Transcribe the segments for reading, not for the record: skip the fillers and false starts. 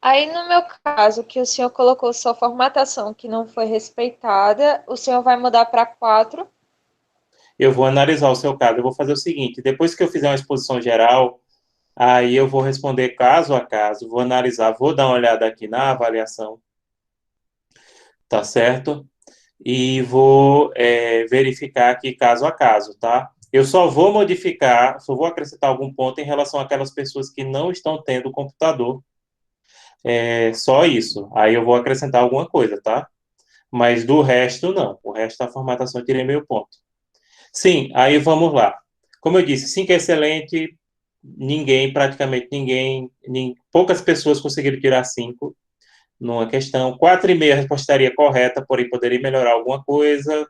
Aí, no meu caso, que o senhor colocou sua formatação que não foi respeitada, o senhor vai mudar para 4? Eu vou analisar o seu caso. Eu vou fazer o seguinte: depois que eu fizer uma exposição geral, aí eu vou responder caso a caso, vou analisar, vou dar uma olhada aqui na avaliação, tá certo? E vou verificar aqui caso a caso, tá? Eu só vou modificar, só vou acrescentar algum ponto em relação àquelas pessoas que não estão tendo computador. É só isso. Aí eu vou acrescentar alguma coisa, tá? Mas do resto, não. O resto da formatação eu tirei meio ponto. Sim, aí vamos lá. Como eu disse, 5 é excelente, ninguém, praticamente ninguém, poucas pessoas conseguiram tirar 5 numa questão. 4,5 a resposta estaria correta, porém poderia melhorar alguma coisa,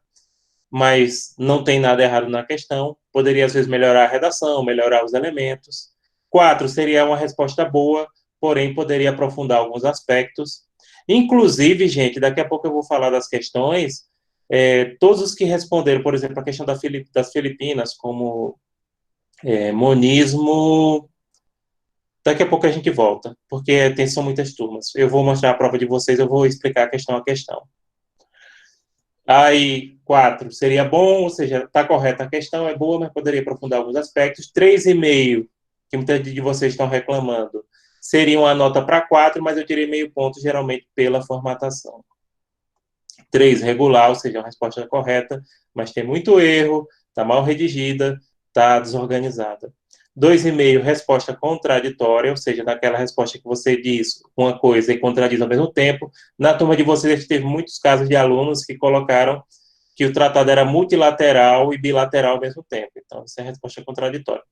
mas não tem nada errado na questão. Poderia, às vezes, melhorar a redação, melhorar os elementos. 4 seria uma resposta boa, porém poderia aprofundar alguns aspectos. Inclusive, gente, daqui a pouco eu vou falar das questões. Todos os que responderam, por exemplo, a questão das Filipinas, como monismo. Daqui a pouco a gente volta, porque são muitas turmas. Eu vou mostrar a prova de vocês, eu vou explicar questão a questão. Aí, 4 seria bom, ou seja, está correta a questão, é boa, mas poderia aprofundar alguns aspectos. 3,5, que muitas de vocês estão reclamando, seria uma nota para 4, mas eu tirei meio ponto, geralmente, pela formatação. 3, regular, ou seja, a resposta correta, mas tem muito erro, está mal redigida, está desorganizada. 2,5, resposta contraditória, ou seja, naquela resposta que você diz uma coisa e contradiz ao mesmo tempo. Na turma de vocês teve muitos casos de alunos que colocaram que o tratado era multilateral e bilateral ao mesmo tempo. Então, essa é a resposta contraditória.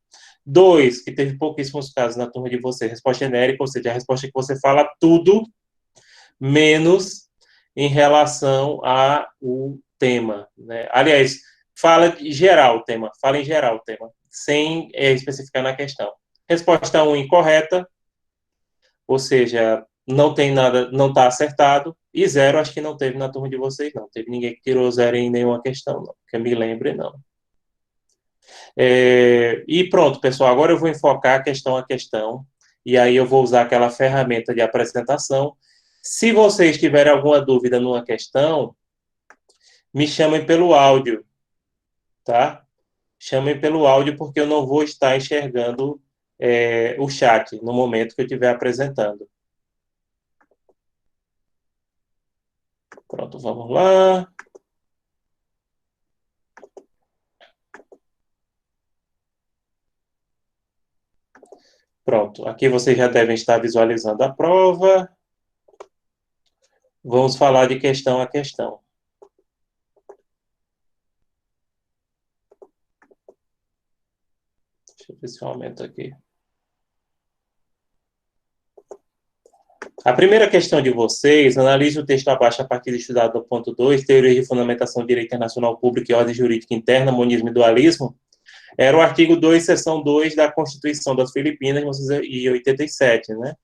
2, que teve pouquíssimos casos na turma de vocês, resposta genérica, ou seja, a resposta que você fala tudo menos em relação ao tema. Né? Aliás, fala geral o tema, fala em geral o tema, sem especificar na questão. Resposta 1 incorreta, ou seja, não tem nada, não está acertado, e 0 acho que não teve na turma de vocês, não. Teve ninguém que tirou 0 em nenhuma questão, não. Que eu me lembre, não. E pronto, pessoal, agora eu vou enfocar questão a questão, e aí eu vou usar aquela ferramenta de apresentação. Se vocês tiverem alguma dúvida numa questão, me chamem pelo áudio, tá? Chamem pelo áudio, porque eu não vou estar enxergando o chat no momento que eu estiver apresentando. Pronto, vamos lá. Pronto, aqui vocês já devem estar visualizando a prova. Vamos falar de questão a questão. Deixa eu ver se eu aumento aqui. A primeira questão de vocês, analise o texto abaixo a partir de estudado do ponto 2, teoria de fundamentação do direito internacional público e ordem jurídica interna, monismo e dualismo. Era o artigo 2, seção 2 da Constituição das Filipinas, de 1987, né?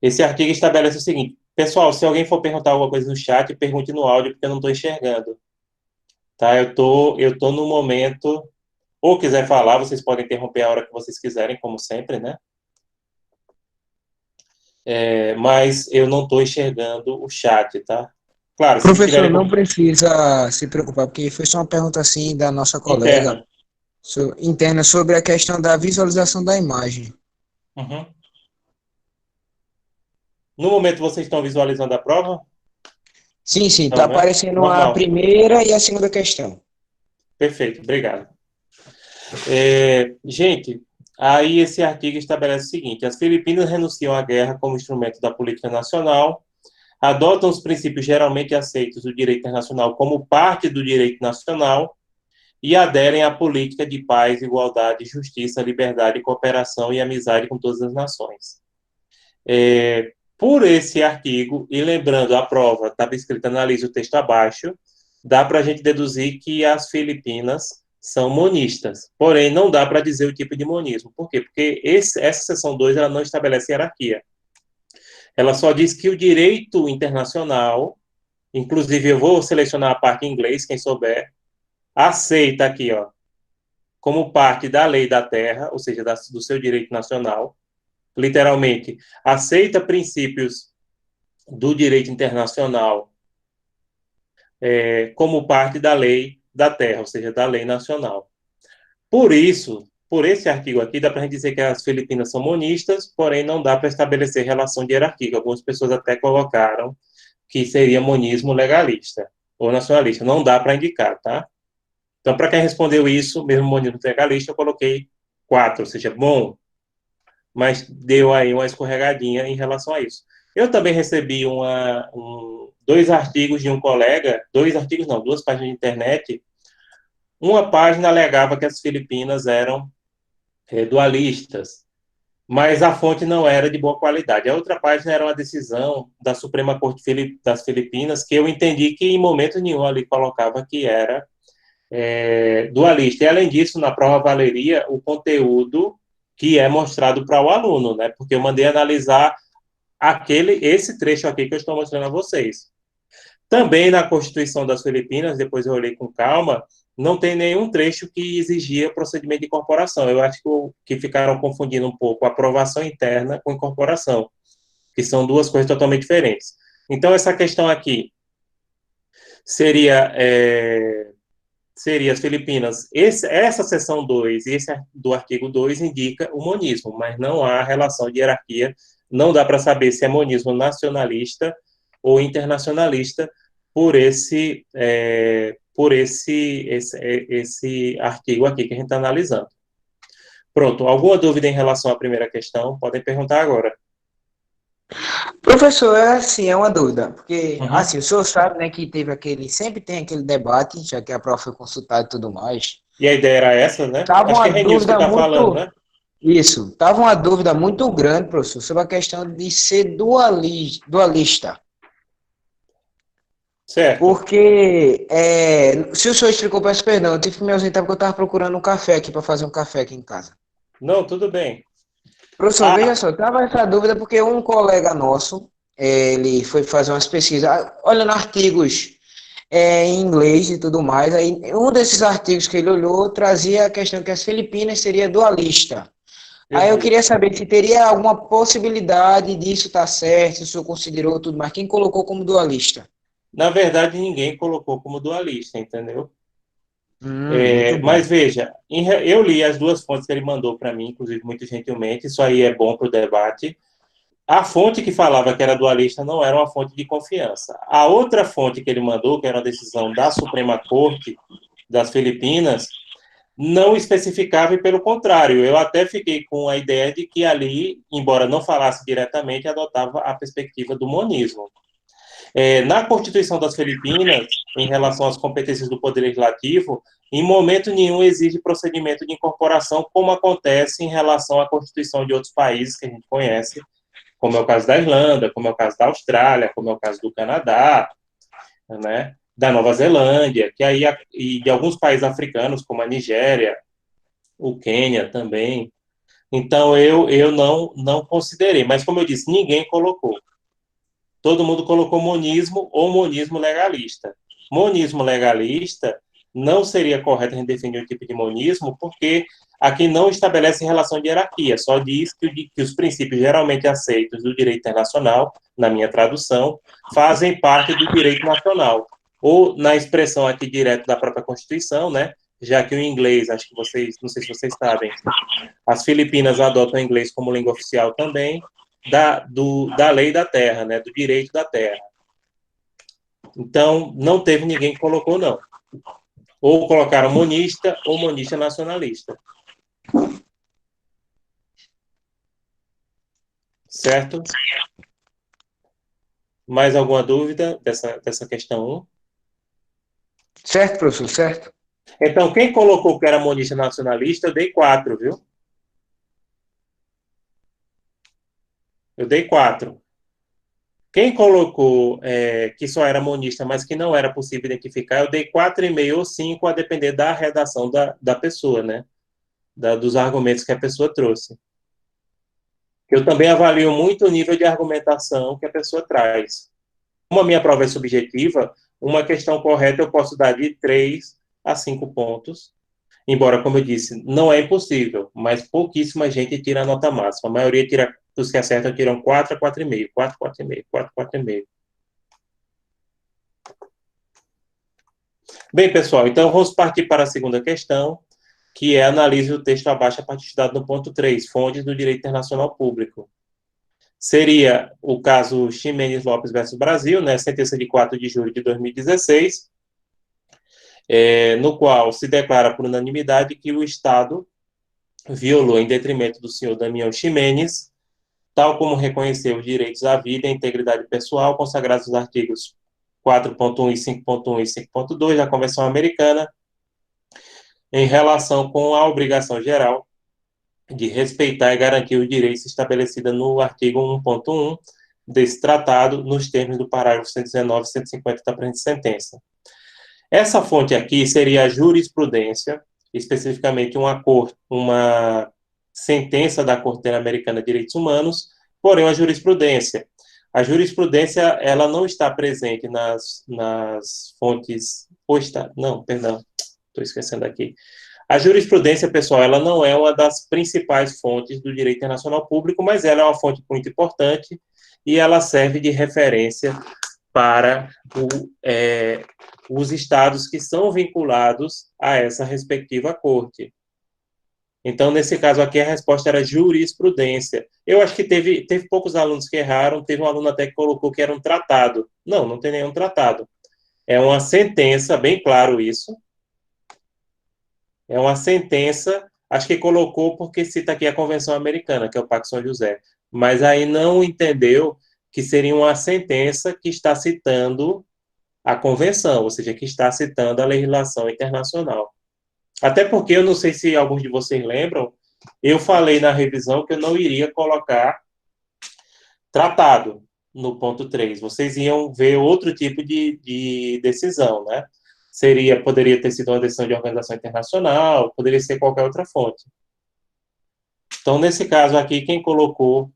Esse artigo estabelece o seguinte: pessoal, se alguém for perguntar alguma coisa no chat, pergunte no áudio, porque eu não estou enxergando. Tá? Eu tô no momento, ou quiser falar, vocês podem interromper a hora que vocês quiserem, como sempre, né? Mas eu não estou enxergando o chat, tá? Claro, se Professor, tiverem não precisa se preocupar, porque foi só uma pergunta assim da nossa colega interna. interna sobre a questão da visualização da imagem. Uhum. No momento, vocês estão visualizando a prova? Sim, sim, está Não, né? aparecendo a Normal. primeira e a segunda questão. Perfeito, obrigado. Gente, aí esse artigo estabelece o seguinte: as Filipinas renunciam à guerra como instrumento da política nacional, adotam os princípios geralmente aceitos do direito internacional como parte do direito nacional e aderem à política de paz, igualdade, justiça, liberdade, cooperação e amizade com todas as nações. Por esse artigo, e lembrando a prova, estava escrito, analise o texto abaixo, dá para a gente deduzir que as Filipinas são monistas. Porém, não dá para dizer o tipo de monismo. Por quê? Porque essa seção 2 ela não estabelece hierarquia. Ela só diz que o direito internacional, inclusive eu vou selecionar a parte em inglês, quem souber, aceita aqui, ó, como parte da lei da terra, ou seja, do seu direito nacional, literalmente, aceita princípios do direito internacional como parte da lei da terra, ou seja, da lei nacional. Por isso, por esse artigo aqui, dá para a gente dizer que as Filipinas são monistas, porém não dá para estabelecer relação de hierarquia. Algumas pessoas até colocaram que seria monismo legalista ou nacionalista. Não dá para indicar, tá? Então, para quem respondeu isso, mesmo monismo legalista, eu coloquei 4, ou seja, bom, mas deu aí uma escorregadinha em relação a isso. Eu também recebi dois artigos de um colega, duas páginas de internet. Uma página alegava que as Filipinas eram dualistas, mas a fonte não era de boa qualidade. A outra página era uma decisão da Suprema Corte das Filipinas, que eu entendi que em momento nenhum ali colocava que era dualista. E, além disso, na prova valeria o conteúdo que é mostrado para o aluno, né? Porque eu mandei analisar esse trecho aqui que eu estou mostrando a vocês. Também na Constituição das Filipinas, depois eu olhei com calma, não tem nenhum trecho que exigia procedimento de incorporação. Eu acho que ficaram confundindo um pouco aprovação interna com incorporação, que são duas coisas totalmente diferentes. Então, essa questão aqui seria as Filipinas. Essa seção 2 e esse do artigo 2 indica o monismo, mas não há relação de hierarquia, não dá para saber se é monismo nacionalista ou internacionalista por esse artigo aqui que a gente está analisando. Pronto, alguma dúvida em relação à primeira questão? Podem perguntar agora. Professor, é uma dúvida, porque, assim, o senhor sabe, né, que sempre tem aquele debate, já que a prova foi consultada e tudo mais. E a ideia era essa, né? Tava Acho que é uma Renilson que dúvida está falando, né? Isso, estava uma dúvida muito grande, professor, sobre a questão de ser dualista. Certo. Porque, se o senhor explicou, peço perdão, eu tive que me ausentar porque eu estava procurando um café aqui, para fazer um café aqui em casa. Não, tudo bem. Professor, veja só, estava essa dúvida porque um colega nosso, ele foi fazer umas pesquisas, olhando artigos em inglês e tudo mais, aí um desses artigos que ele olhou trazia a questão que as Filipinas seria dualista. Aí eu queria saber se teria alguma possibilidade disso estar certo, se o senhor considerou tudo, mas quem colocou como dualista? Na verdade, ninguém colocou como dualista, entendeu? Muito bom. Mas veja, eu li as duas fontes que ele mandou para mim, inclusive muito gentilmente, isso aí é bom para o debate. A fonte que falava que era dualista não era uma fonte de confiança. A outra fonte que ele mandou, que era uma decisão da Suprema Corte das Filipinas, não especificava e, pelo contrário, eu até fiquei com a ideia de que ali, embora não falasse diretamente, adotava a perspectiva do monismo. Na Constituição das Filipinas, em relação às competências do Poder Legislativo, em momento nenhum exige procedimento de incorporação, como acontece em relação à Constituição de outros países que a gente conhece, como é o caso da Irlanda, como é o caso da Austrália, como é o caso do Canadá, né, da Nova Zelândia, e de alguns países africanos, como a Nigéria, o Quênia também. Então, eu não considerei, mas como eu disse, ninguém colocou. Todo mundo colocou monismo ou monismo legalista. Monismo legalista não seria correto a gente definir o tipo de monismo, porque aqui não estabelece relação de hierarquia, só diz que os princípios geralmente aceitos do direito internacional, na minha tradução, fazem parte do direito nacional. Ou, na expressão aqui direto da própria Constituição, né, já que o inglês, acho que vocês, não sei se vocês sabem, as Filipinas adotam o inglês como língua oficial também, da lei da terra, né, do direito da terra. Então, não teve ninguém que colocou, não. Ou colocaram monista ou monista nacionalista. Certo? Mais alguma dúvida dessa questão 1? Certo, professor, certo. Então, quem colocou que era monista nacionalista, eu dei 4, viu? Eu dei 4. Quem colocou que só era monista, mas que não era possível identificar, eu dei 4,5 ou 5, a depender da redação da pessoa, né? Dos argumentos que a pessoa trouxe. Eu também avalio muito o nível de argumentação que a pessoa traz. Como a minha prova é subjetiva, uma questão correta eu posso dar de 3 a 5 pontos, embora, como eu disse, não é impossível, mas pouquíssima gente tira a nota máxima. A maioria tira os que acertam tiram 4 a 4,5, 4, 4,5, 4, 4,5. Bem, pessoal, então vamos partir para a segunda questão, que é analise o texto abaixo a partir estudado no ponto 3, fontes do direito internacional público. Seria o caso Ximenes Lopes versus Brasil, né, sentença de 4 de julho de 2016, no qual se declara por unanimidade que o Estado violou em detrimento do senhor Damião Ximenes, tal como reconheceu os direitos à vida e à integridade pessoal consagrados nos artigos 4.1 e 5.1 e 5.2 da Convenção Americana, em relação com a obrigação geral de respeitar e garantir os direitos estabelecidos no artigo 1.1 desse tratado, nos termos do parágrafo 119 e 150 da presente sentença. Essa fonte aqui seria a jurisprudência, especificamente uma sentença da Corte Interamericana de Direitos Humanos, porém uma jurisprudência. A jurisprudência, ela não está presente nas fontes... Não, perdão, estou esquecendo aqui. A jurisprudência, pessoal, ela não é uma das principais fontes do direito internacional público, mas ela é uma fonte muito importante e ela serve de referência para os estados que são vinculados a essa respectiva corte. Então, nesse caso aqui, a resposta era jurisprudência. Eu acho que teve poucos alunos que erraram, teve um aluno até que colocou que era um tratado. Não, não tem nenhum tratado. É uma sentença, bem claro isso. É uma sentença, acho que colocou porque cita aqui a Convenção Americana, que é o Pacto São José. Mas aí não entendeu que seria uma sentença que está citando a Convenção, ou seja, que está citando a legislação internacional. Até porque, eu não sei se alguns de vocês lembram, eu falei na revisão que eu não iria colocar tratado no ponto 3. Vocês iam ver outro tipo de decisão, né? Poderia ter sido uma decisão de organização internacional, poderia ser qualquer outra fonte. Então, nesse caso aqui, quem colocou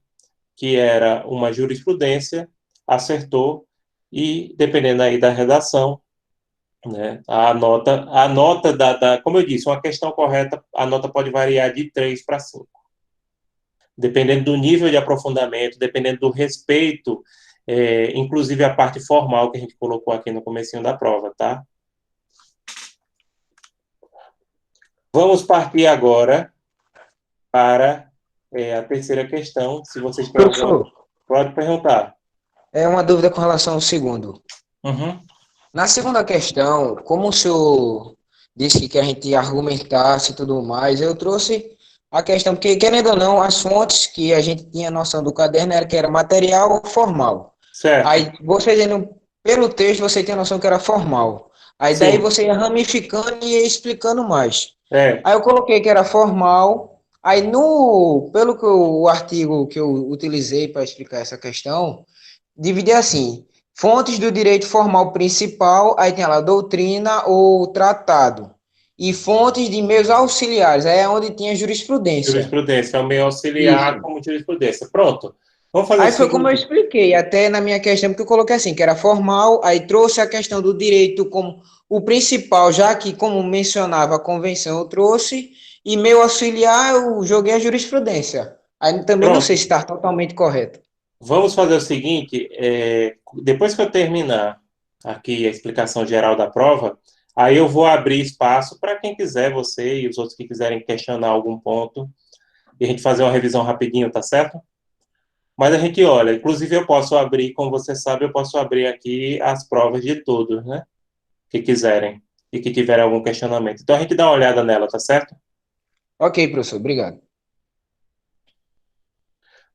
que era uma jurisprudência, acertou, e dependendo aí da redação, né, a nota como eu disse, uma questão correta, a nota pode variar de 3 para 5. Dependendo do nível de aprofundamento, dependendo do respeito, inclusive a parte formal que a gente colocou aqui no comecinho da prova, tá? Vamos partir agora para a terceira questão. Se vocês têm alguma... Pode perguntar. É uma dúvida com relação ao segundo. Uhum. Na segunda questão, como o senhor disse que a gente argumentasse e tudo mais, eu trouxe a questão, porque, querendo ou não, as fontes que a gente tinha noção do caderno era que era material ou formal. Certo. Aí, você vendo pelo texto, você tinha noção que era formal. Aí, daí, você ia ramificando e ia explicando mais. Aí, eu coloquei que era formal. Aí, pelo que o artigo que eu utilizei para explicar essa questão, dividi assim: fontes do direito formal principal, aí tem lá doutrina ou tratado. E fontes de meios auxiliares, aí é onde tinha jurisprudência. Jurisprudência, é o meio auxiliar. Isso. Como jurisprudência. Pronto. Vamos fazer aí foi como eu expliquei, até na minha questão, porque eu coloquei assim, que era formal, aí trouxe a questão do direito como o principal, já que, como mencionava a convenção, eu trouxe, e meio auxiliar eu joguei a jurisprudência. Aí também Pronto. Não sei se está totalmente correto. Vamos fazer o seguinte, depois que eu terminar aqui a explicação geral da prova, aí eu vou abrir espaço para quem quiser, você e os outros que quiserem questionar algum ponto, e a gente fazer uma revisão rapidinho, tá certo? Mas a gente olha, inclusive eu posso abrir, como você sabe, eu posso abrir aqui as provas de todos, né? Que quiserem e que tiverem algum questionamento. Então a gente dá uma olhada nela, tá certo? Ok, professor, obrigado.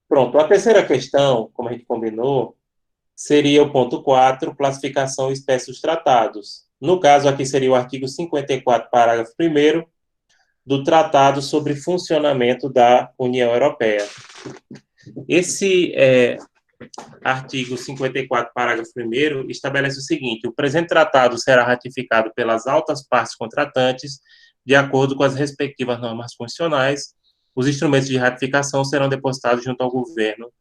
Pronto, a terceira questão, como a gente combinou, seria o ponto 4, classificação e espécie dos tratados. No caso, aqui seria o artigo 54, parágrafo 1º, do Tratado sobre Funcionamento da União Europeia. Esse artigo 54, parágrafo 1º, estabelece o seguinte: o presente tratado será ratificado pelas altas partes contratantes, de acordo com as respectivas normas constitucionais. Os instrumentos de ratificação serão depositados junto ao governo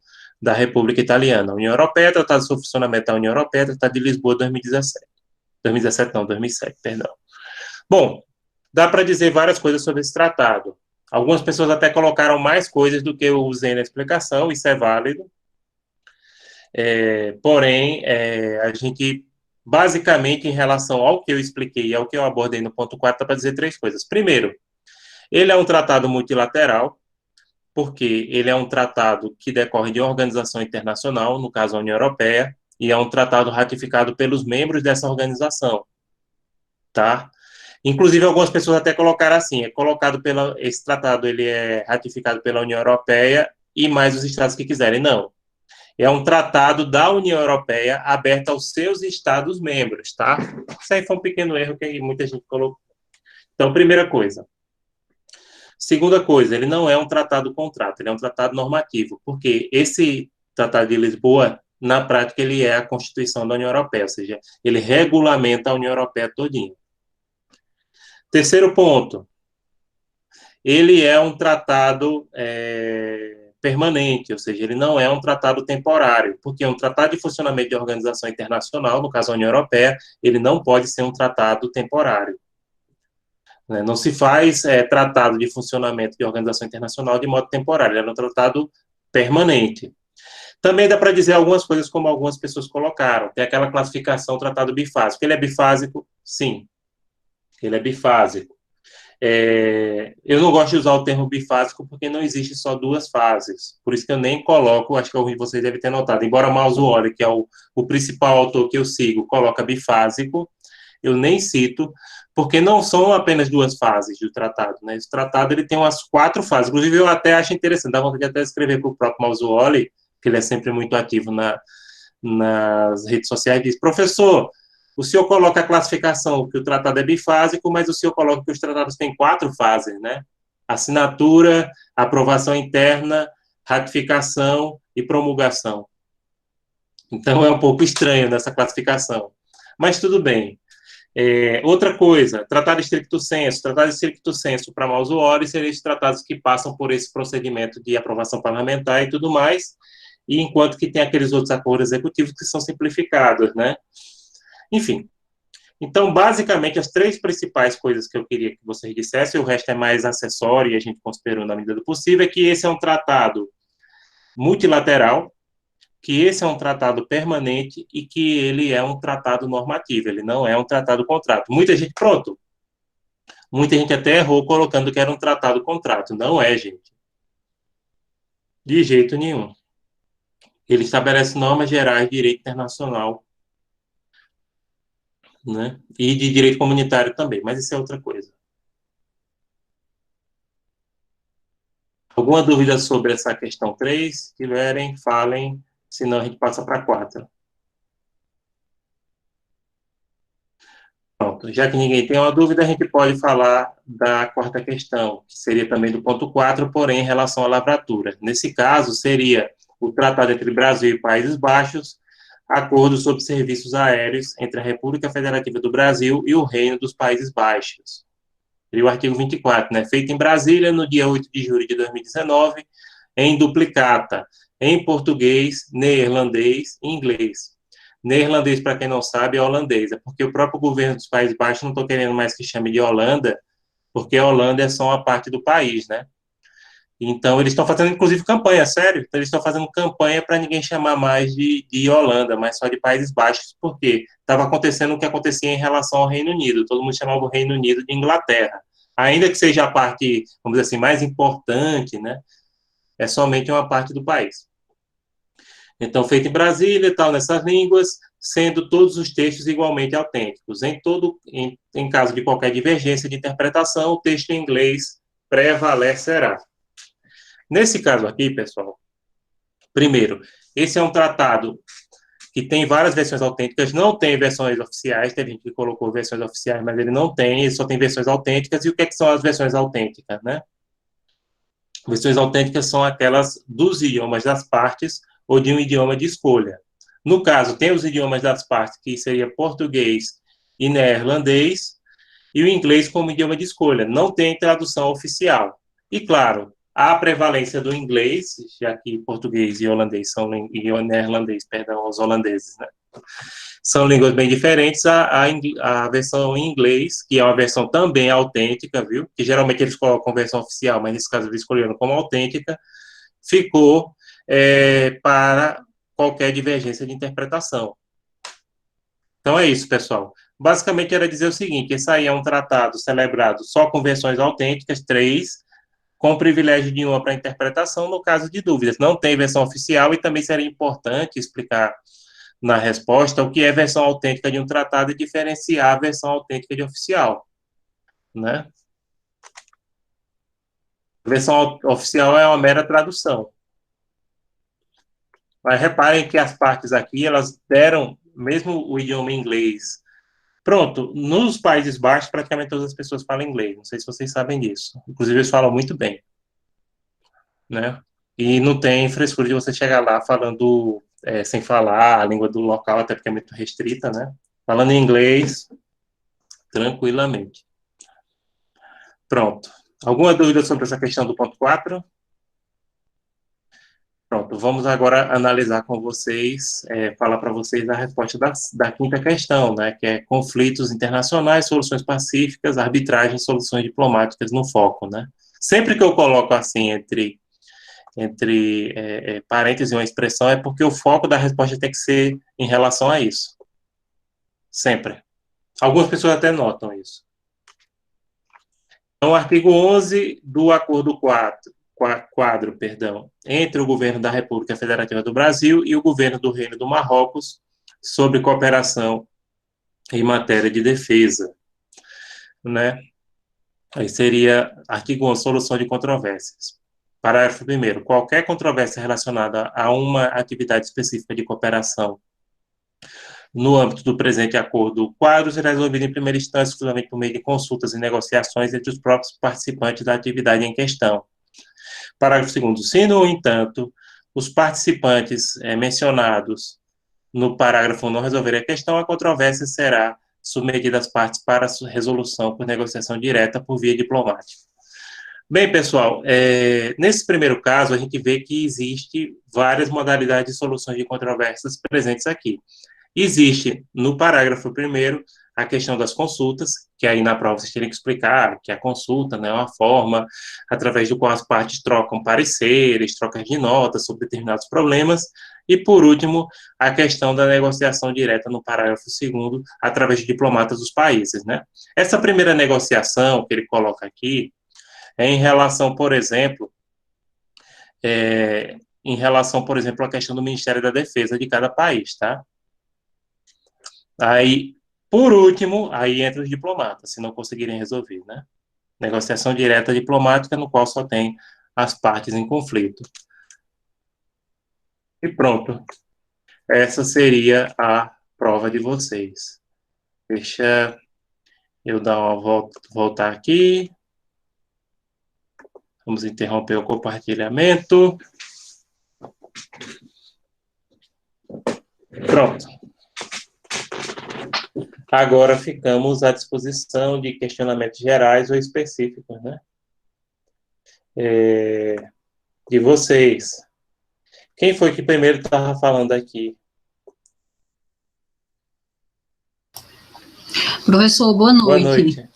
da República Italiana. União Europeia, Tratado sobre o Funcionamento da União Europeia, Tratado de Lisboa, 2017. 2007, perdão. Bom, dá para dizer várias coisas sobre esse tratado. Algumas pessoas até colocaram mais coisas do que eu usei na explicação, isso é válido. Porém, a gente, basicamente, em relação ao que eu expliquei e ao que eu abordei no ponto 4, dá para dizer três coisas. Primeiro, ele é um tratado multilateral, porque ele é um tratado que decorre de uma organização internacional, no caso a União Europeia, e é um tratado ratificado pelos membros dessa organização, tá? Inclusive, algumas pessoas até colocaram assim, esse tratado ele é ratificado pela União Europeia e mais os estados que quiserem. Não. É um tratado da União Europeia aberto aos seus estados membros, tá? Isso aí foi um pequeno erro que muita gente colocou. Então, primeira coisa. Segunda coisa, ele não é um tratado-contrato, ele é um tratado normativo, porque esse Tratado de Lisboa, na prática, ele é a Constituição da União Europeia, ou seja, ele regulamenta a União Europeia todinha. Terceiro ponto, ele é um tratado permanente, ou seja, ele não é um tratado temporário, porque um tratado de funcionamento de organização internacional, no caso a União Europeia, ele não pode ser um tratado temporário. Não se faz tratado de funcionamento de organização internacional de modo temporário, ele é um tratado permanente. Também dá para dizer algumas coisas como algumas pessoas colocaram, tem aquela classificação tratado bifásico. Ele é bifásico? Sim, ele é bifásico. Eu não gosto de usar o termo bifásico porque não existe só duas fases, por isso que eu nem coloco, acho que vocês devem ter notado, embora Mauzuoli, que é o principal autor que eu sigo, coloca bifásico, eu nem cito, porque não são apenas duas fases do tratado, né? Esse tratado ele tem umas 4 fases, inclusive eu até acho interessante, dá vontade de até escrever para o próprio Mauzuoli, que ele é sempre muito ativo nas redes sociais, diz, professor, o senhor coloca a classificação que o tratado é bifásico, mas o senhor coloca que os tratados têm 4 fases, né? Assinatura, aprovação interna, ratificação e promulgação. Então é um pouco estranho nessa classificação. Mas tudo bem. Outra coisa, tratado stricto sensu. Tratado stricto sensu para Mauzuoli seriam os tratados que passam por esse procedimento de aprovação parlamentar e tudo mais, e enquanto que tem aqueles outros acordos executivos que são simplificados, né? Enfim, então, basicamente, as 3 principais coisas que eu queria que vocês dissessem, o resto é mais acessório e a gente considerou na medida do possível, é que esse é um tratado multilateral, que esse é um tratado permanente e que ele é um tratado normativo, ele não é um tratado-contrato. Muita gente até errou colocando que era um tratado-contrato. Não é, gente. De jeito nenhum. Ele estabelece normas gerais de direito internacional, né? E de direito comunitário também, mas isso é outra coisa. Alguma dúvida sobre essa questão 3? Se tiverem, falem, senão a gente passa para a 4. Pronto, já que ninguém tem uma dúvida, a gente pode falar da 4ª questão, que seria também do ponto 4, porém em relação à lavratura. Nesse caso, seria o tratado entre Brasil e Países Baixos, acordo sobre serviços aéreos entre a República Federativa do Brasil e o Reino dos Países Baixos. Seria o artigo 24, né? Feito em Brasília, no dia 8 de julho de 2019, em duplicata, em português, neerlandês e inglês. Neerlandês, para quem não sabe, é holandês, é porque o próprio governo dos Países Baixos não está querendo mais que chame de Holanda, porque a Holanda é só uma parte do país, né? Então, eles estão fazendo, inclusive, campanha, sério. Então, eles estão fazendo campanha para ninguém chamar mais de Holanda, mas só de Países Baixos, porque estava acontecendo o que acontecia em relação ao Reino Unido. Todo mundo chamava o Reino Unido de Inglaterra. Ainda que seja a parte, vamos dizer assim, mais importante, né? É somente uma parte do país. Então, feito em Brasília e tal, nessas línguas, sendo todos os textos igualmente autênticos. Em caso de qualquer divergência de interpretação, o texto em inglês prevalecerá. Nesse caso aqui, pessoal, primeiro, esse é um tratado que tem várias versões autênticas, não tem versões oficiais, teve gente que colocou versões oficiais, mas ele não tem, ele só tem versões autênticas. E o que são as versões autênticas, né? Versões autênticas são aquelas dos idiomas das partes ou de um idioma de escolha. No caso, tem os idiomas das partes, que seria português e neerlandês, e o inglês como idioma de escolha. Não tem tradução oficial. E, claro, há a prevalência do inglês, já que português e holandês são, e neerlandês, perdão, os holandeses, né? São línguas bem diferentes. A versão em inglês, que é uma versão também autêntica, viu? Que geralmente eles colocam versão oficial, mas nesse caso eles escolheram como autêntica, ficou para qualquer divergência de interpretação. Então é isso, pessoal. Basicamente era dizer o seguinte: esse aí é um tratado celebrado só com versões autênticas, 3, com privilégio de uma para interpretação no caso de dúvidas. Não tem versão oficial e também seria importante explicar na resposta o que é versão autêntica de um tratado e diferenciar a versão autêntica de oficial, né? A versão oficial é uma mera tradução. Mas reparem que as partes aqui, elas deram, mesmo o idioma inglês. Pronto, nos Países Baixos, praticamente todas as pessoas falam inglês. Não sei se vocês sabem disso. Inclusive, eles falam muito bem, né? E não tem frescura de você chegar lá falando sem falar a língua do local, até porque é muito restrita, né? Falando em inglês, tranquilamente. Pronto. Alguma dúvida sobre essa questão do ponto 4? Pronto, vamos agora analisar com vocês, falar para vocês a resposta da quinta questão, né, que é conflitos internacionais, soluções pacíficas, arbitragem, soluções diplomáticas no foco, né. Sempre que eu coloco assim entre parênteses uma expressão, é porque o foco da resposta tem que ser em relação a isso. Sempre. Algumas pessoas até notam isso. Então, o artigo 11 do Acordo quadro, entre o governo da República Federativa do Brasil e o governo do Reino do Marrocos sobre cooperação em matéria de defesa, né? Aí seria artigo 11, solução de controvérsias. Parágrafo 1º, qualquer controvérsia relacionada a uma atividade específica de cooperação no âmbito do presente acordo quadro será resolvida em primeira instância exclusivamente por meio de consultas e negociações entre os próprios participantes da atividade em questão. Parágrafo 2º, se, no entanto, os participantes mencionados no parágrafo não resolverem a questão, a controvérsia será submetida às partes para resolução por negociação direta por via diplomática. Bem, pessoal, nesse primeiro caso, a gente vê que existe várias modalidades de soluções de controvérsias presentes aqui. Existe, no parágrafo 1º, a questão das consultas, que aí na prova vocês teriam que explicar que a consulta, né, é uma forma através do qual as partes trocam pareceres, trocas de notas sobre determinados problemas. E, por último, a questão da negociação direta no parágrafo 2º, através de diplomatas dos países, né? Essa primeira negociação que ele coloca aqui é em relação, por exemplo, à questão do Ministério da Defesa de cada país, tá? Aí, por último, aí entra os diplomatas, se não conseguirem resolver, né? Negociação direta diplomática, no qual só tem as partes em conflito. E pronto. Essa seria a prova de vocês. Deixa eu dar uma voltar aqui. Vamos interromper o compartilhamento. Pronto. Agora ficamos à disposição de questionamentos gerais ou específicos, né? De vocês. Quem foi que primeiro estava falando aqui? Professor, boa noite. Boa noite.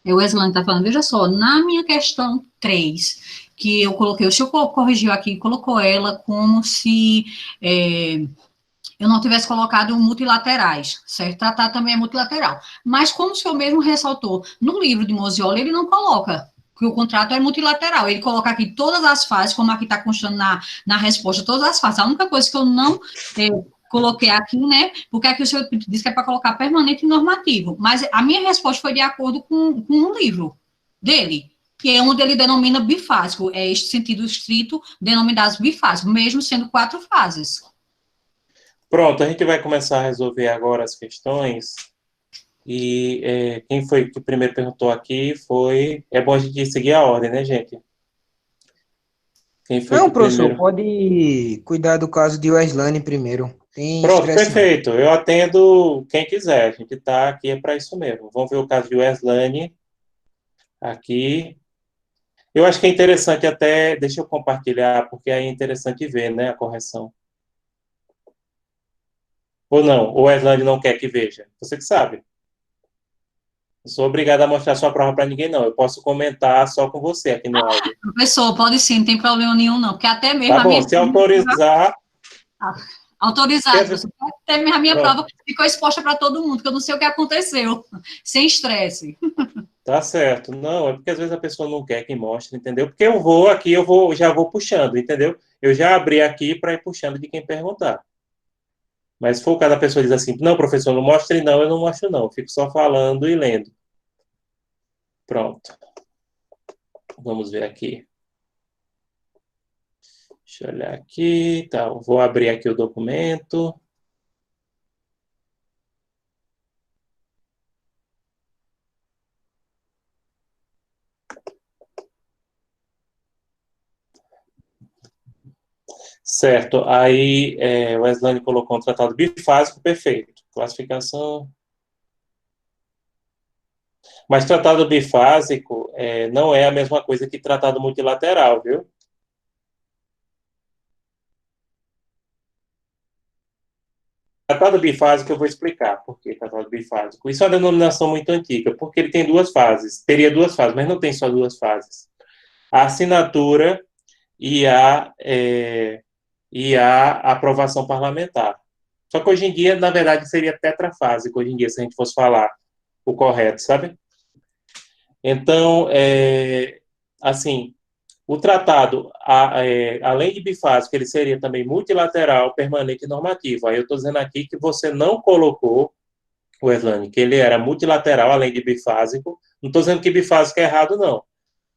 O Wesley está falando, veja só, na minha questão 3, que eu coloquei, o senhor corrigiu aqui, colocou ela como se eu não tivesse colocado multilaterais, certo? Tratado também é multilateral. Mas como o senhor mesmo ressaltou, no livro de Moziola ele não coloca que o contrato é multilateral, ele coloca aqui todas as fases, como aqui está constando na resposta, todas as fases. A única coisa que eu não coloquei aqui, né, porque aqui o senhor disse que é para colocar permanente e normativo, mas a minha resposta foi de acordo com um livro dele, que é onde ele denomina bifásico, é este sentido estrito denominados bifásicos, mesmo sendo 4 fases. Pronto, a gente vai começar a resolver agora as questões. E quem foi que primeiro perguntou aqui foi... É bom a gente seguir a ordem, né, gente? Quem foi Não, que professor, primeiro... pode cuidar do caso de Wesley primeiro. Tem Pronto, estresse não. perfeito. Eu atendo quem quiser. A gente está aqui para isso mesmo. Vamos ver o caso de Wesley aqui. Eu acho que é interessante até... Deixa eu compartilhar, porque aí é interessante ver, né, a correção. Ou não? Ou a Eslane não quer que veja? Você que sabe. Não sou obrigado a mostrar sua prova para ninguém, não. Eu posso comentar só com você aqui no áudio. Professor, pode sim, não tem problema nenhum, não. Porque até mesmo Tá a bom, minha... se autorizar... Autorizado, professor. Até mesmo a minha Pronto. prova ficou exposta para todo mundo, que eu não sei o que aconteceu. Sem estresse. Tá certo. Não, é porque às vezes a pessoa não quer que mostre, entendeu? Porque já vou puxando, entendeu? Eu já abri aqui para ir puxando de quem perguntar. Mas se for o caso da pessoa diz assim, não, professor, não mostre não, eu não mostro não. Eu fico só falando e lendo. Pronto. Vamos ver aqui. Deixa eu olhar aqui. Tá, vou abrir aqui o documento. Certo. Aí, o Wesley colocou um tratado bifásico, perfeito. Classificação. Mas tratado bifásico não é a mesma coisa que tratado multilateral, viu? Tratado bifásico, eu vou explicar por que tratado bifásico. Isso é uma denominação muito antiga, porque ele tem duas fases. Teria duas fases, mas não tem só duas fases. A assinatura e a aprovação parlamentar. Só que hoje em dia, na verdade, seria tetrafásico, hoje em dia, se a gente fosse falar o correto, sabe? Então, assim, o tratado, além de bifásico, ele seria também multilateral, permanente e normativo. Aí eu estou dizendo aqui que você não colocou, Weslane, que ele era multilateral, além de bifásico. Não estou dizendo que bifásico é errado, não.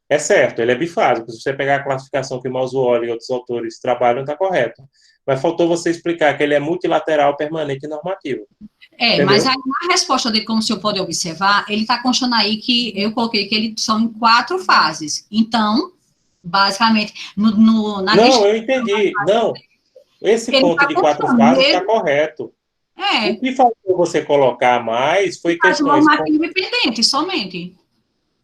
É certo, ele é bifásico. Se você pegar a classificação que o Mauzuoli e outros autores trabalham, está correto. Mas faltou você explicar que ele é multilateral, permanente e normativo. Entendeu? Mas aí na resposta dele, como o senhor pode observar, ele está constando aí que eu coloquei que eles são em 4 fases. Então, basicamente, na Não, eu entendi. Não, esse ponto de 4 fases está correto. O que faltou você colocar mais foi questões... independente, somente.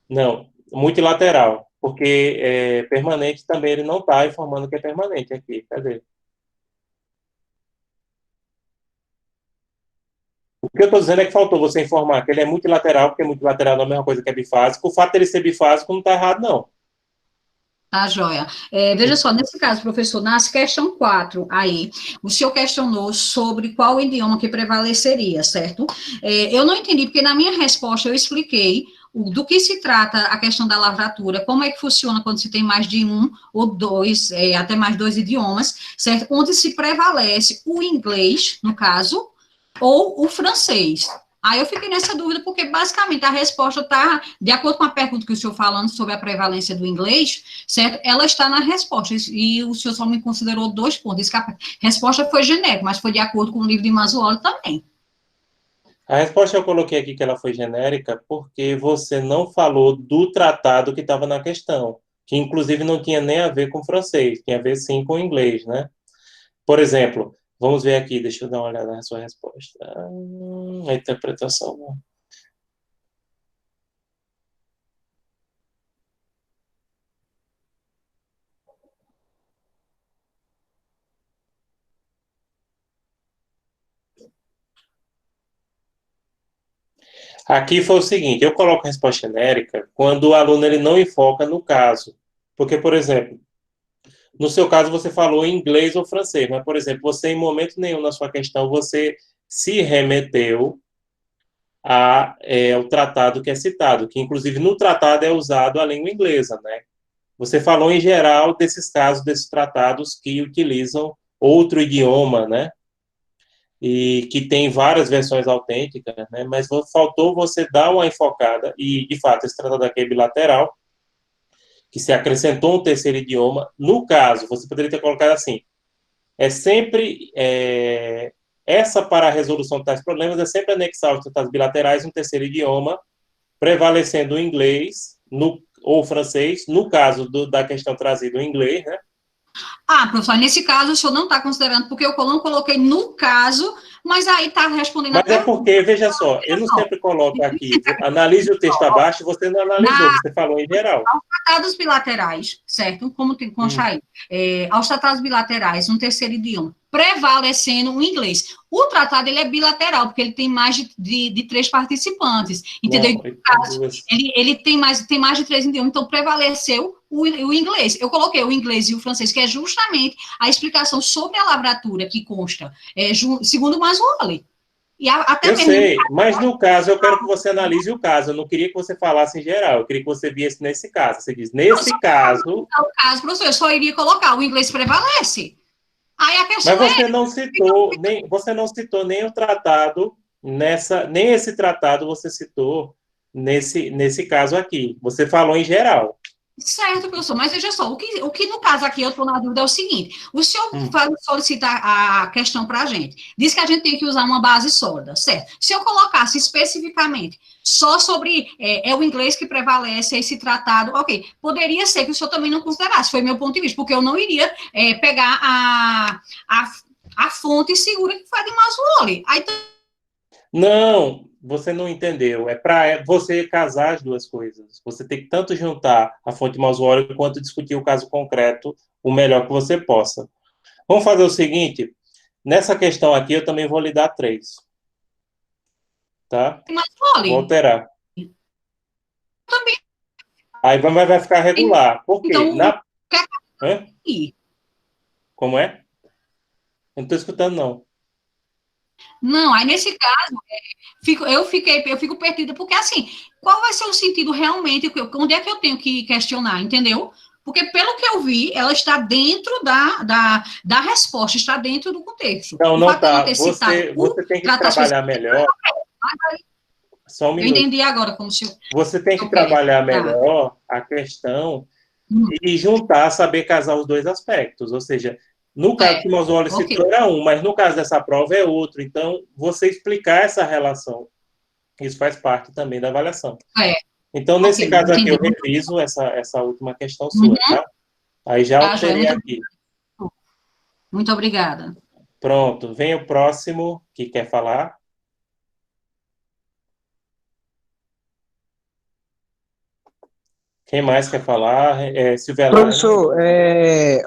Não, multilateral. Porque permanente também ele não está informando que é permanente aqui. Cadê? O que eu estou dizendo é que faltou você informar que ele é multilateral, porque multilateral não é a mesma coisa que é bifásico. O fato dele ser bifásico não está errado, não. Tá, joia. Veja só, nesse caso, professor, na questão 4, aí, o senhor questionou sobre qual idioma que prevaleceria, certo? Eu não entendi, porque na minha resposta eu expliquei do que se trata a questão da lavratura, como é que funciona quando se tem mais de um ou dois, até mais 2 idiomas, certo? Onde se prevalece o inglês, no caso, ou o francês. Aí eu fiquei nessa dúvida, porque basicamente a resposta está, de acordo com a pergunta que o senhor falando sobre a prevalência do inglês, certo? Ela está na resposta, e o senhor só me considerou 2 pontos. Diz que a resposta foi genérica, mas foi de acordo com o livro de Mauzuoli também. A resposta eu coloquei aqui que ela foi genérica porque você não falou do tratado que estava na questão, que inclusive não tinha nem a ver com francês, tinha a ver sim com inglês, né? Por exemplo, vamos ver aqui, deixa eu dar uma olhada na sua resposta. A interpretação. Aqui foi o seguinte, eu coloco a resposta genérica quando o aluno ele não enfoca no caso. Porque, por exemplo, no seu caso você falou inglês ou francês, mas, por exemplo, você em momento nenhum na sua questão, você se remeteu ao tratado que é citado, que inclusive no tratado é usado a língua inglesa, né? Você falou em geral desses casos, desses tratados que utilizam outro idioma, né? E que tem várias versões autênticas, né? Mas faltou você dar uma enfocada, e de fato esse tratado aqui é bilateral, que se acrescentou um terceiro idioma. No caso, você poderia ter colocado assim, essa para a resolução de tais problemas é sempre anexar aos tratados bilaterais um terceiro idioma, prevalecendo o inglês ou o francês, no caso da questão trazida o inglês, né? Professor, nesse caso o senhor não está considerando, porque eu não coloquei no caso, mas aí está respondendo a pergunta. Mas porque, veja só, eu não sempre coloco aqui, analise o texto abaixo, você não analisou, você falou em geral. Aos tratados bilaterais, certo? Como tem que constar aí? Aos tratados bilaterais, um terceiro idioma. prevalecendo o inglês. O tratado, ele é bilateral, porque ele tem mais de 3 participantes, entendeu? Não, No caso, ele tem mais de 3 idiomas, então prevaleceu o inglês. Eu coloquei o inglês e o francês, que é justamente a explicação sobre a lavratura que consta, segundo o Mazzoli. E até eu mesmo... sei, mas no caso, eu quero que você analise o caso. Eu não queria que você falasse em geral, eu queria que você viesse nesse caso. Você diz, nesse caso... No caso, professor, eu só iria colocar, o inglês prevalece. Aí a questão Mas você não citou nem o tratado, nem esse tratado você citou nesse caso aqui. Você falou em geral. Certo, professor, mas veja só, o que no caso aqui eu estou na dúvida é o seguinte, o senhor solicita a questão para a gente, diz que a gente tem que usar uma base sólida, certo? Se eu colocasse especificamente só sobre o inglês que prevalece esse tratado, ok, poderia ser que o senhor também não considerasse, foi meu ponto de vista, porque eu não iria pegar a fonte segura que foi a de Mazzoli. Aí, Não, você não entendeu. É para você casar as duas coisas. Você tem que tanto juntar a fonte Mazzoli quanto discutir o caso concreto o melhor que você possa. Vamos fazer o seguinte, nessa questão aqui eu também vou lhe dar 3. Tá? Mazzoli. Vou alterar. Também. Aí vai ficar regular. Por quê? Então, Como é? Eu não estou escutando, não. Não, aí nesse caso, eu fico perdida, porque assim, qual vai ser o sentido realmente, onde é que eu tenho que questionar, entendeu? Porque pelo que eu vi, ela está dentro da resposta, está dentro do contexto. Não está. Você tem que trabalhar melhor. Só um minuto. Eu entendi agora como se... Você tem que trabalhar melhor a questão e juntar, saber casar os dois aspectos. Ou seja, no caso que o Mazzoli citou era um, mas no caso dessa prova é outro. Então, você explicar essa relação, isso faz parte também da avaliação. Então, nesse caso aqui, eu reviso essa última questão sua, tá? Aí já alterei aqui. Muito obrigada. Pronto, vem o próximo que quer falar. Quem mais quer falar? Silvia. Professor,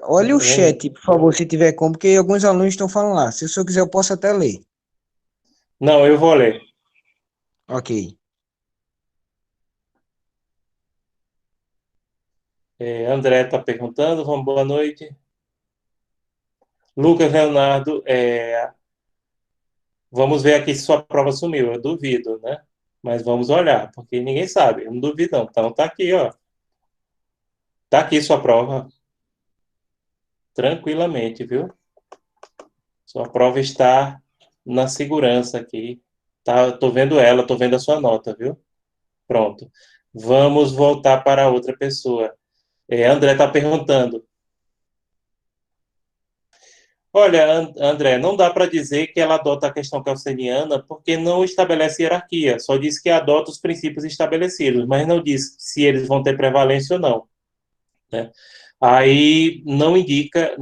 olha o chat, por favor, se tiver como, porque alguns alunos estão falando lá. Se o senhor quiser, eu posso até ler. Não, eu vou ler. Ok. André está perguntando, boa noite. Lucas Leonardo, vamos ver aqui se sua prova sumiu, eu duvido, né? Mas vamos olhar, porque ninguém sabe, eu não duvido não. Então tá aqui, ó. Tá aqui sua prova. Tranquilamente, viu? Sua prova está na segurança aqui. Tá, tô vendo ela, tô vendo a sua nota, viu? Pronto. Vamos voltar para outra pessoa. André está perguntando. Olha, André, não dá para dizer que ela adota a questão kelseniana porque não estabelece hierarquia, só diz que adota os princípios estabelecidos, mas não diz se eles vão ter prevalência ou não. Né? Aí não indica.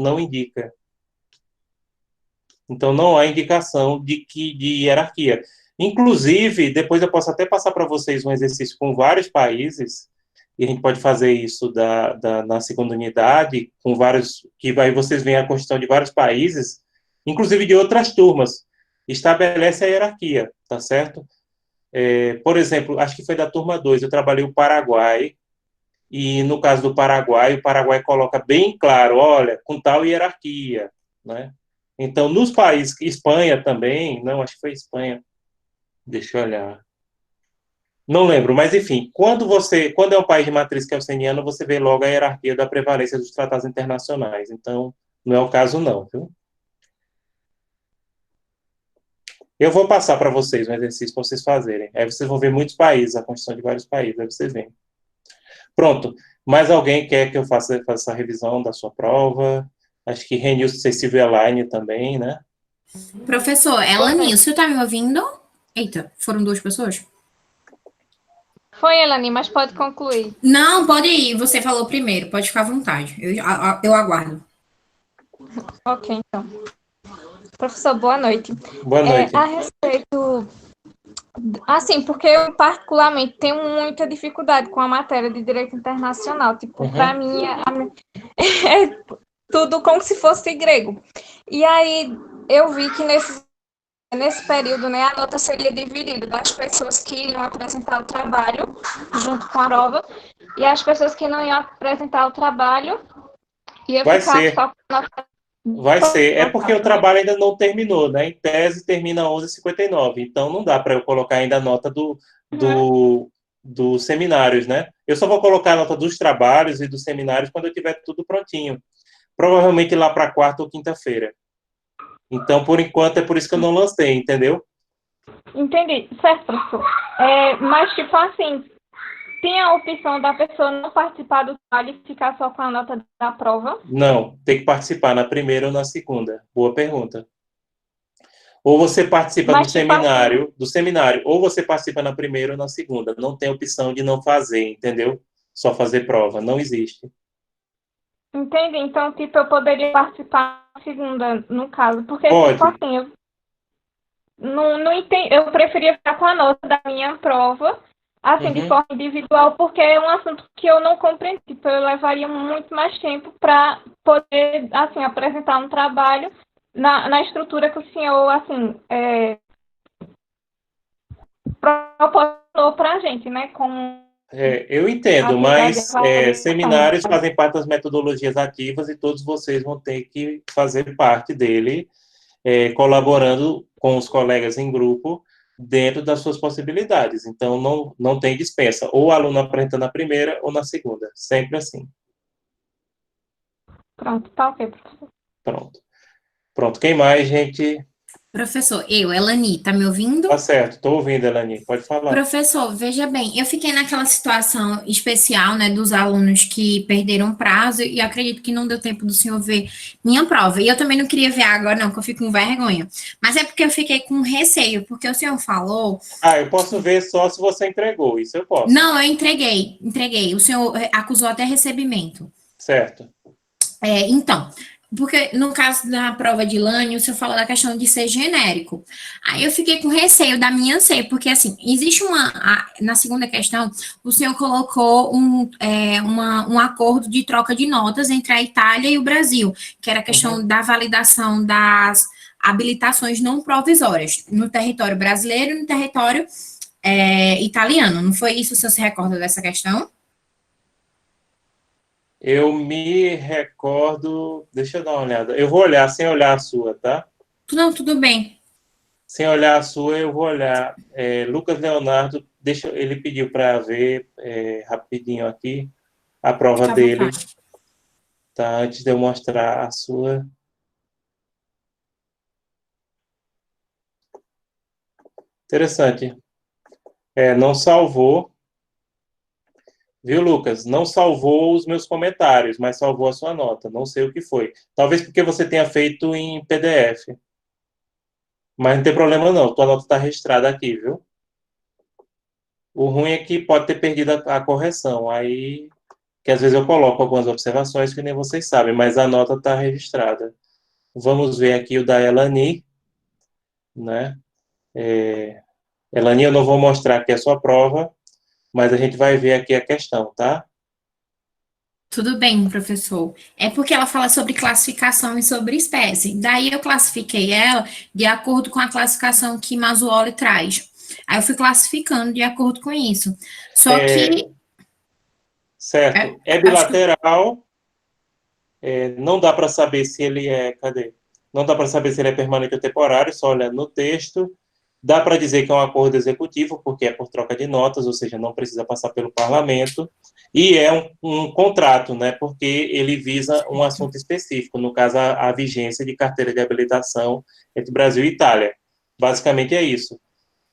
Então não há indicação de hierarquia. Inclusive, depois eu posso até passar para vocês um exercício com vários países, e a gente pode fazer isso na segunda unidade, com vários, que aí vocês veem a Constituição de vários países, inclusive de outras turmas, estabelece a hierarquia, tá certo? Por exemplo, acho que foi da turma 2, eu trabalhei o Paraguai, e no caso do Paraguai, o Paraguai coloca bem claro, olha, com tal hierarquia, né? Então, nos países, Espanha também, não, acho que foi Espanha, deixa eu olhar. Não lembro, mas enfim, quando é um país de matriz kelseniana, você vê logo a hierarquia da prevalência dos tratados internacionais. Então, não é o caso não, viu? Eu vou passar para vocês um exercício para vocês fazerem. Aí vocês vão ver muitos países, a Constituição de vários países, aí vocês veem. Pronto. Mais alguém quer que eu faça essa revisão da sua prova? Acho que Renilson Cecília Elaine também, né? Professor, Elani, o senhor tá me ouvindo? Eita, foram 2 pessoas? Foi, Elani, mas pode concluir. Não, pode ir. Você falou primeiro. Pode ficar à vontade. Eu aguardo. Ok, então. Professor, boa noite. Boa noite. A respeito... Assim, porque eu particularmente tenho muita dificuldade com a matéria de direito internacional. Tipo, para mim, tudo como se fosse grego. E aí eu vi que nesse período, né, a nota seria dividida das pessoas que iriam apresentar o trabalho junto com a prova e as pessoas que não iam apresentar o trabalho ia Vai ficar ser. só com a nota. Vai ser. É porque o trabalho ainda não terminou, né? Em tese termina 11h59. Então não dá para eu colocar ainda a nota dos seminários, né? Eu só vou colocar a nota dos trabalhos e dos seminários quando eu tiver tudo prontinho. Provavelmente lá para quarta ou quinta-feira. Então, por enquanto, é por isso que eu não lancei, entendeu? Entendi, certo, professor. Mas, tipo assim, tem a opção da pessoa não participar do trabalho e ficar só com a nota da prova? Não, tem que participar na primeira ou na segunda. Boa pergunta. Ou você participa Mas, tipo assim, do seminário, ou você participa na primeira ou na segunda. Não tem opção de não fazer, entendeu? Só fazer prova, não existe. entendi. Então, tipo, eu poderia participar na segunda, no caso. Porque, tipo Pode. assim, eu não entendi, eu preferia ficar com a nota da minha prova, assim, de Uhum. forma individual, porque é um assunto que eu não compreendi. Tipo, eu levaria muito mais tempo para poder, assim, apresentar um trabalho na estrutura que o senhor, assim, proporcionou para a gente, né? Com Eu entendo, habilidade de mas avaliação. seminários fazem parte das metodologias ativas e todos vocês vão ter que fazer parte dele, colaborando com os colegas em grupo dentro das suas possibilidades. Então, não tem dispensa. Ou o aluno apresenta na primeira ou na segunda. Sempre assim. Pronto, tá ok, professor. Pronto. Pronto. Quem mais, gente? Professor, Elani, tá me ouvindo? Tá certo. Estou ouvindo, Elani. Pode falar. Professor, veja bem, eu fiquei naquela situação especial, né, dos alunos que perderam prazo e acredito que não deu tempo do senhor ver minha prova. E eu também não queria ver agora, não, que eu fico com vergonha. Mas é porque eu fiquei com receio, porque o senhor falou. Eu posso ver só se você entregou. Isso eu posso. Não, eu entreguei. O senhor acusou até recebimento. Certo. Então, porque no caso da prova de Lani, o senhor falou da questão de ser genérico. Aí eu fiquei com receio da minha ser, porque assim, existe na segunda questão, o senhor colocou um acordo de troca de notas entre a Itália e o Brasil, que era a questão da validação das habilitações não provisórias no território brasileiro e no território italiano. Não foi isso, o senhor se recorda dessa questão? Eu me recordo. Deixa eu dar uma olhada. Eu vou olhar sem olhar a sua, tá? Não, tudo bem. Sem olhar a sua, eu vou olhar. Lucas Leonardo, ele pediu para ver rapidinho aqui a prova Fica à dele, vontade. tá? Antes de eu mostrar a sua. Interessante. Não salvou. Viu, Lucas? Não salvou os meus comentários, mas salvou a sua nota. Não sei o que foi. Talvez porque você tenha feito em PDF. Mas não tem problema não. Tua nota está registrada aqui, viu? O ruim é que pode ter perdido a correção. Aí, que às vezes eu coloco algumas observações que nem vocês sabem, mas a nota está registrada. Vamos ver aqui o da Elani, né? Elani, eu não vou mostrar aqui a sua prova, mas a gente vai ver aqui a questão, tá? Tudo bem, professor. É porque ela fala sobre classificação e sobre espécie. Daí eu classifiquei ela de acordo com a classificação que Mazzuoli traz. Aí eu fui classificando de acordo com isso. Só que... Certo. É bilateral. Não dá para saber se ele cadê? Não dá para saber se ele é permanente ou temporário, só olhando no texto. Dá para dizer que é um acordo executivo, porque é por troca de notas, ou seja, não precisa passar pelo parlamento. E é um contrato, né? Porque ele visa um assunto específico, no caso, a vigência de carteira de habilitação entre Brasil e Itália. Basicamente é isso.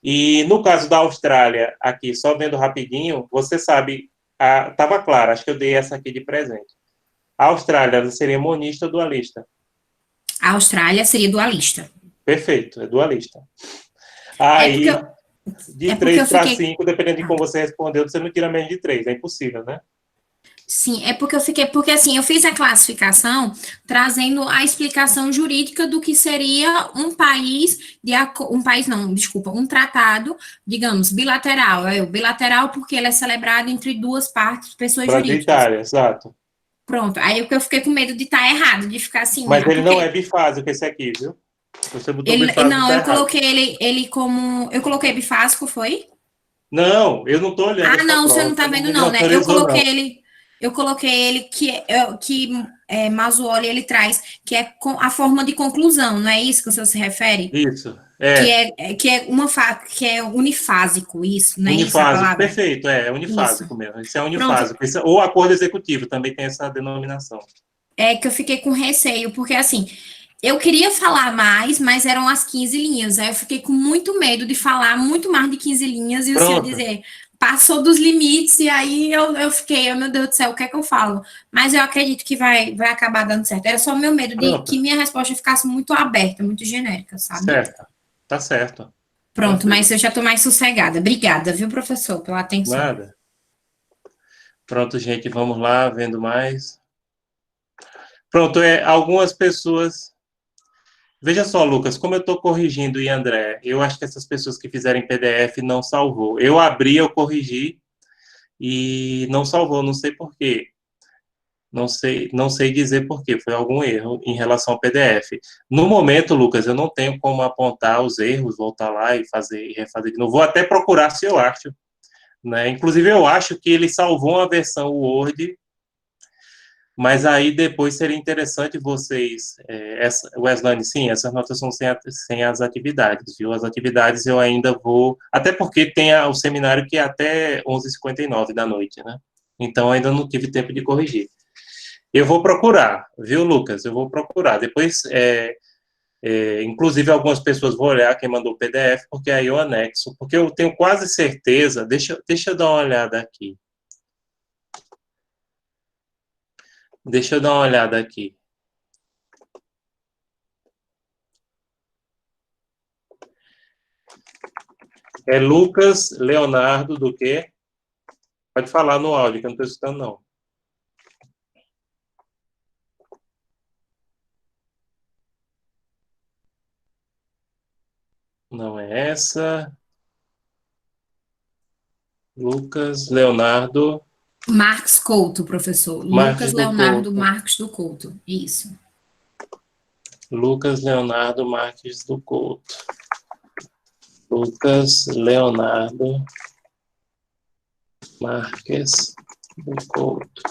E no caso da Austrália, aqui, só vendo rapidinho, você sabe, estava claro, acho que eu dei essa aqui de presente. A Austrália, ela seria monista ou dualista? A Austrália seria dualista. Perfeito, é dualista. Aí, de 3 para 5, dependendo de como você respondeu, você não tira menos de 3, é impossível, né? Sim, é porque porque assim, eu fiz a classificação trazendo a explicação jurídica do que seria um um tratado, digamos, bilateral. Bilateral porque ele é celebrado entre duas partes, pessoas Brasil e jurídicas. Itália, exato. Pronto. Aí o que eu fiquei com medo de estar errado, de ficar assim. Mas ele não porque é bifásico, esse aqui, viu? Você botou bifásico, não, tá eu errado. coloquei ele como. Eu coloquei bifásico, foi? Não, eu não estou olhando a Ah, sua não, você não prova, tá você não vendo, me não, né? Eu autorizou, coloquei não. ele. Eu coloquei ele que Mazzoli ele traz, que é a forma de conclusão, não é isso que o senhor se refere? Isso, Que é unifásico, isso, não é isso a unifásico, palavra? perfeito, é Isso. unifásico mesmo. Isso é Pronto, unifásico. Ou acordo executivo também tem essa denominação. é que eu fiquei com receio, porque assim, eu queria falar mais, mas eram as 15 linhas. Aí eu fiquei com muito medo de falar muito mais de 15 linhas e o senhor Pronto. dizer, passou dos limites, e aí eu fiquei, oh, meu Deus do céu, o que é que eu falo? Mas eu acredito que vai acabar dando certo. Era só o meu medo de Pronto. que minha resposta ficasse muito aberta, muito genérica, sabe? Certo. Tá certo. Pronto, Tranquilo. mas eu já estou mais sossegada. Obrigada, viu, professor, pela atenção. Nada. Pronto, gente, vamos lá, vendo mais. Pronto, algumas pessoas. Veja só, Lucas, como eu estou corrigindo e André, eu acho que essas pessoas que fizerem PDF não salvou. Eu abri, eu corrigi e não salvou, não sei por quê. Não sei dizer por quê, foi algum erro em relação ao PDF. No momento, Lucas, eu não tenho como apontar os erros, voltar lá e fazer e refazer de novo. Vou até procurar se eu acho, né? Inclusive, eu acho que ele salvou uma versão Word, mas aí depois seria interessante vocês, Weslane, sim, essas notas são sem as atividades, viu? As atividades eu ainda vou, até porque tem o seminário que é até 11h59 da noite, né? Então, ainda não tive tempo de corrigir. Eu vou procurar, viu, Lucas? Eu vou procurar. Depois, inclusive, algumas pessoas vão olhar quem mandou o PDF, porque aí eu anexo, porque eu tenho quase certeza, deixa eu dar uma olhada aqui. Deixa eu dar uma olhada aqui. É Lucas Leonardo do quê? Pode falar no áudio, que eu não estou escutando, não. Não é essa. Lucas Leonardo Marcos Couto, professor. Lucas Marques do Leonardo Couto. Marcos do Couto. Isso. Lucas Leonardo Marques do Couto. Lucas Leonardo Marques do Couto.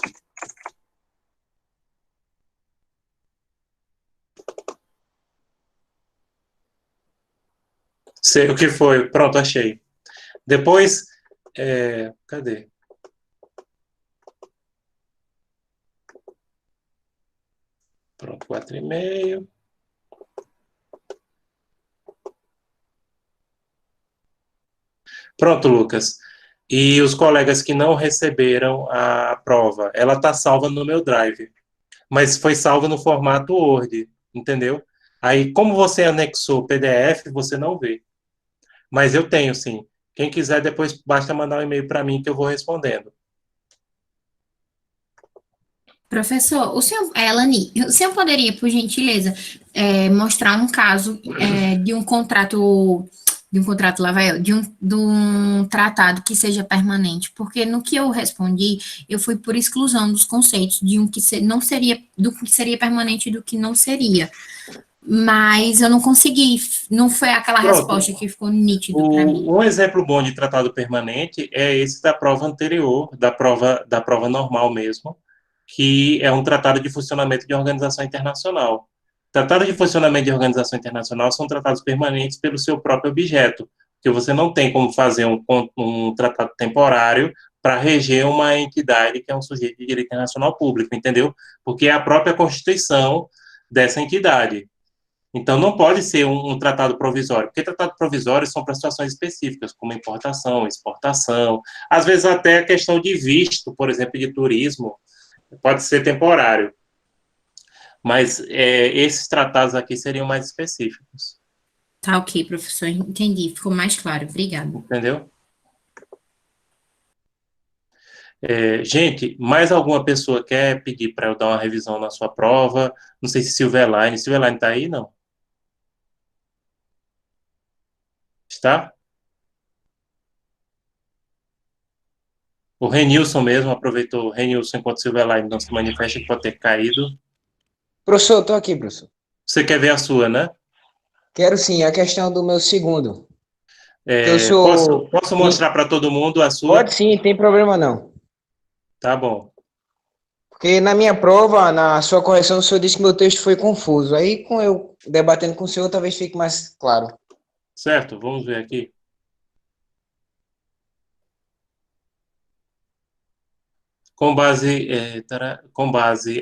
Sei o que foi. Pronto, achei. Depois, cadê? Pronto, 4,5. Pronto, Lucas. E os colegas que não receberam a prova, ela está salva no meu Drive, mas foi salva no formato Word, entendeu? Aí, como você anexou o PDF, você não vê. Mas eu tenho, sim. Quem quiser, depois basta mandar um e-mail para mim que eu vou respondendo. Professor, Elani, o senhor poderia, por gentileza, mostrar um caso de um contrato Lavael, de um tratado que seja permanente? Porque no que eu respondi, eu fui por exclusão dos conceitos de um que não seria, do que seria permanente e do que não seria. Mas eu não consegui, não foi aquela resposta Pronto. que ficou nítido para mim. Um exemplo bom de tratado permanente é esse da prova anterior, da prova normal mesmo, que é um tratado de funcionamento de organização internacional. Tratados de funcionamento de organização internacional são tratados permanentes pelo seu próprio objeto, que você não tem como fazer um tratado temporário para reger uma entidade que é um sujeito de direito internacional público, entendeu? Porque é a própria constituição dessa entidade. Então, não pode ser um tratado provisório, porque tratados provisórios são para situações específicas, como importação, exportação, às vezes até a questão de visto, por exemplo, de turismo, pode ser temporário. Mas esses tratados aqui seriam mais específicos. Tá ok, professor, entendi, ficou mais claro, obrigada. Entendeu? Gente, mais alguma pessoa quer pedir para eu dar uma revisão na sua prova? Não sei se Silverline está aí, não? Está? O Renilson mesmo aproveitou. O Renilson, enquanto Silverline não se manifesta, que pode ter caído. Professor, estou aqui, professor. Você quer ver a sua, né? Quero sim, a questão do meu segundo. Eu Posso, sou. posso mostrar para todo mundo a sua? Pode sim, tem problema não. Tá bom. Porque na minha prova, na sua correção, o senhor disse que meu texto foi confuso. Aí, com eu debatendo com o senhor, talvez fique mais claro. Certo, vamos ver aqui. Com base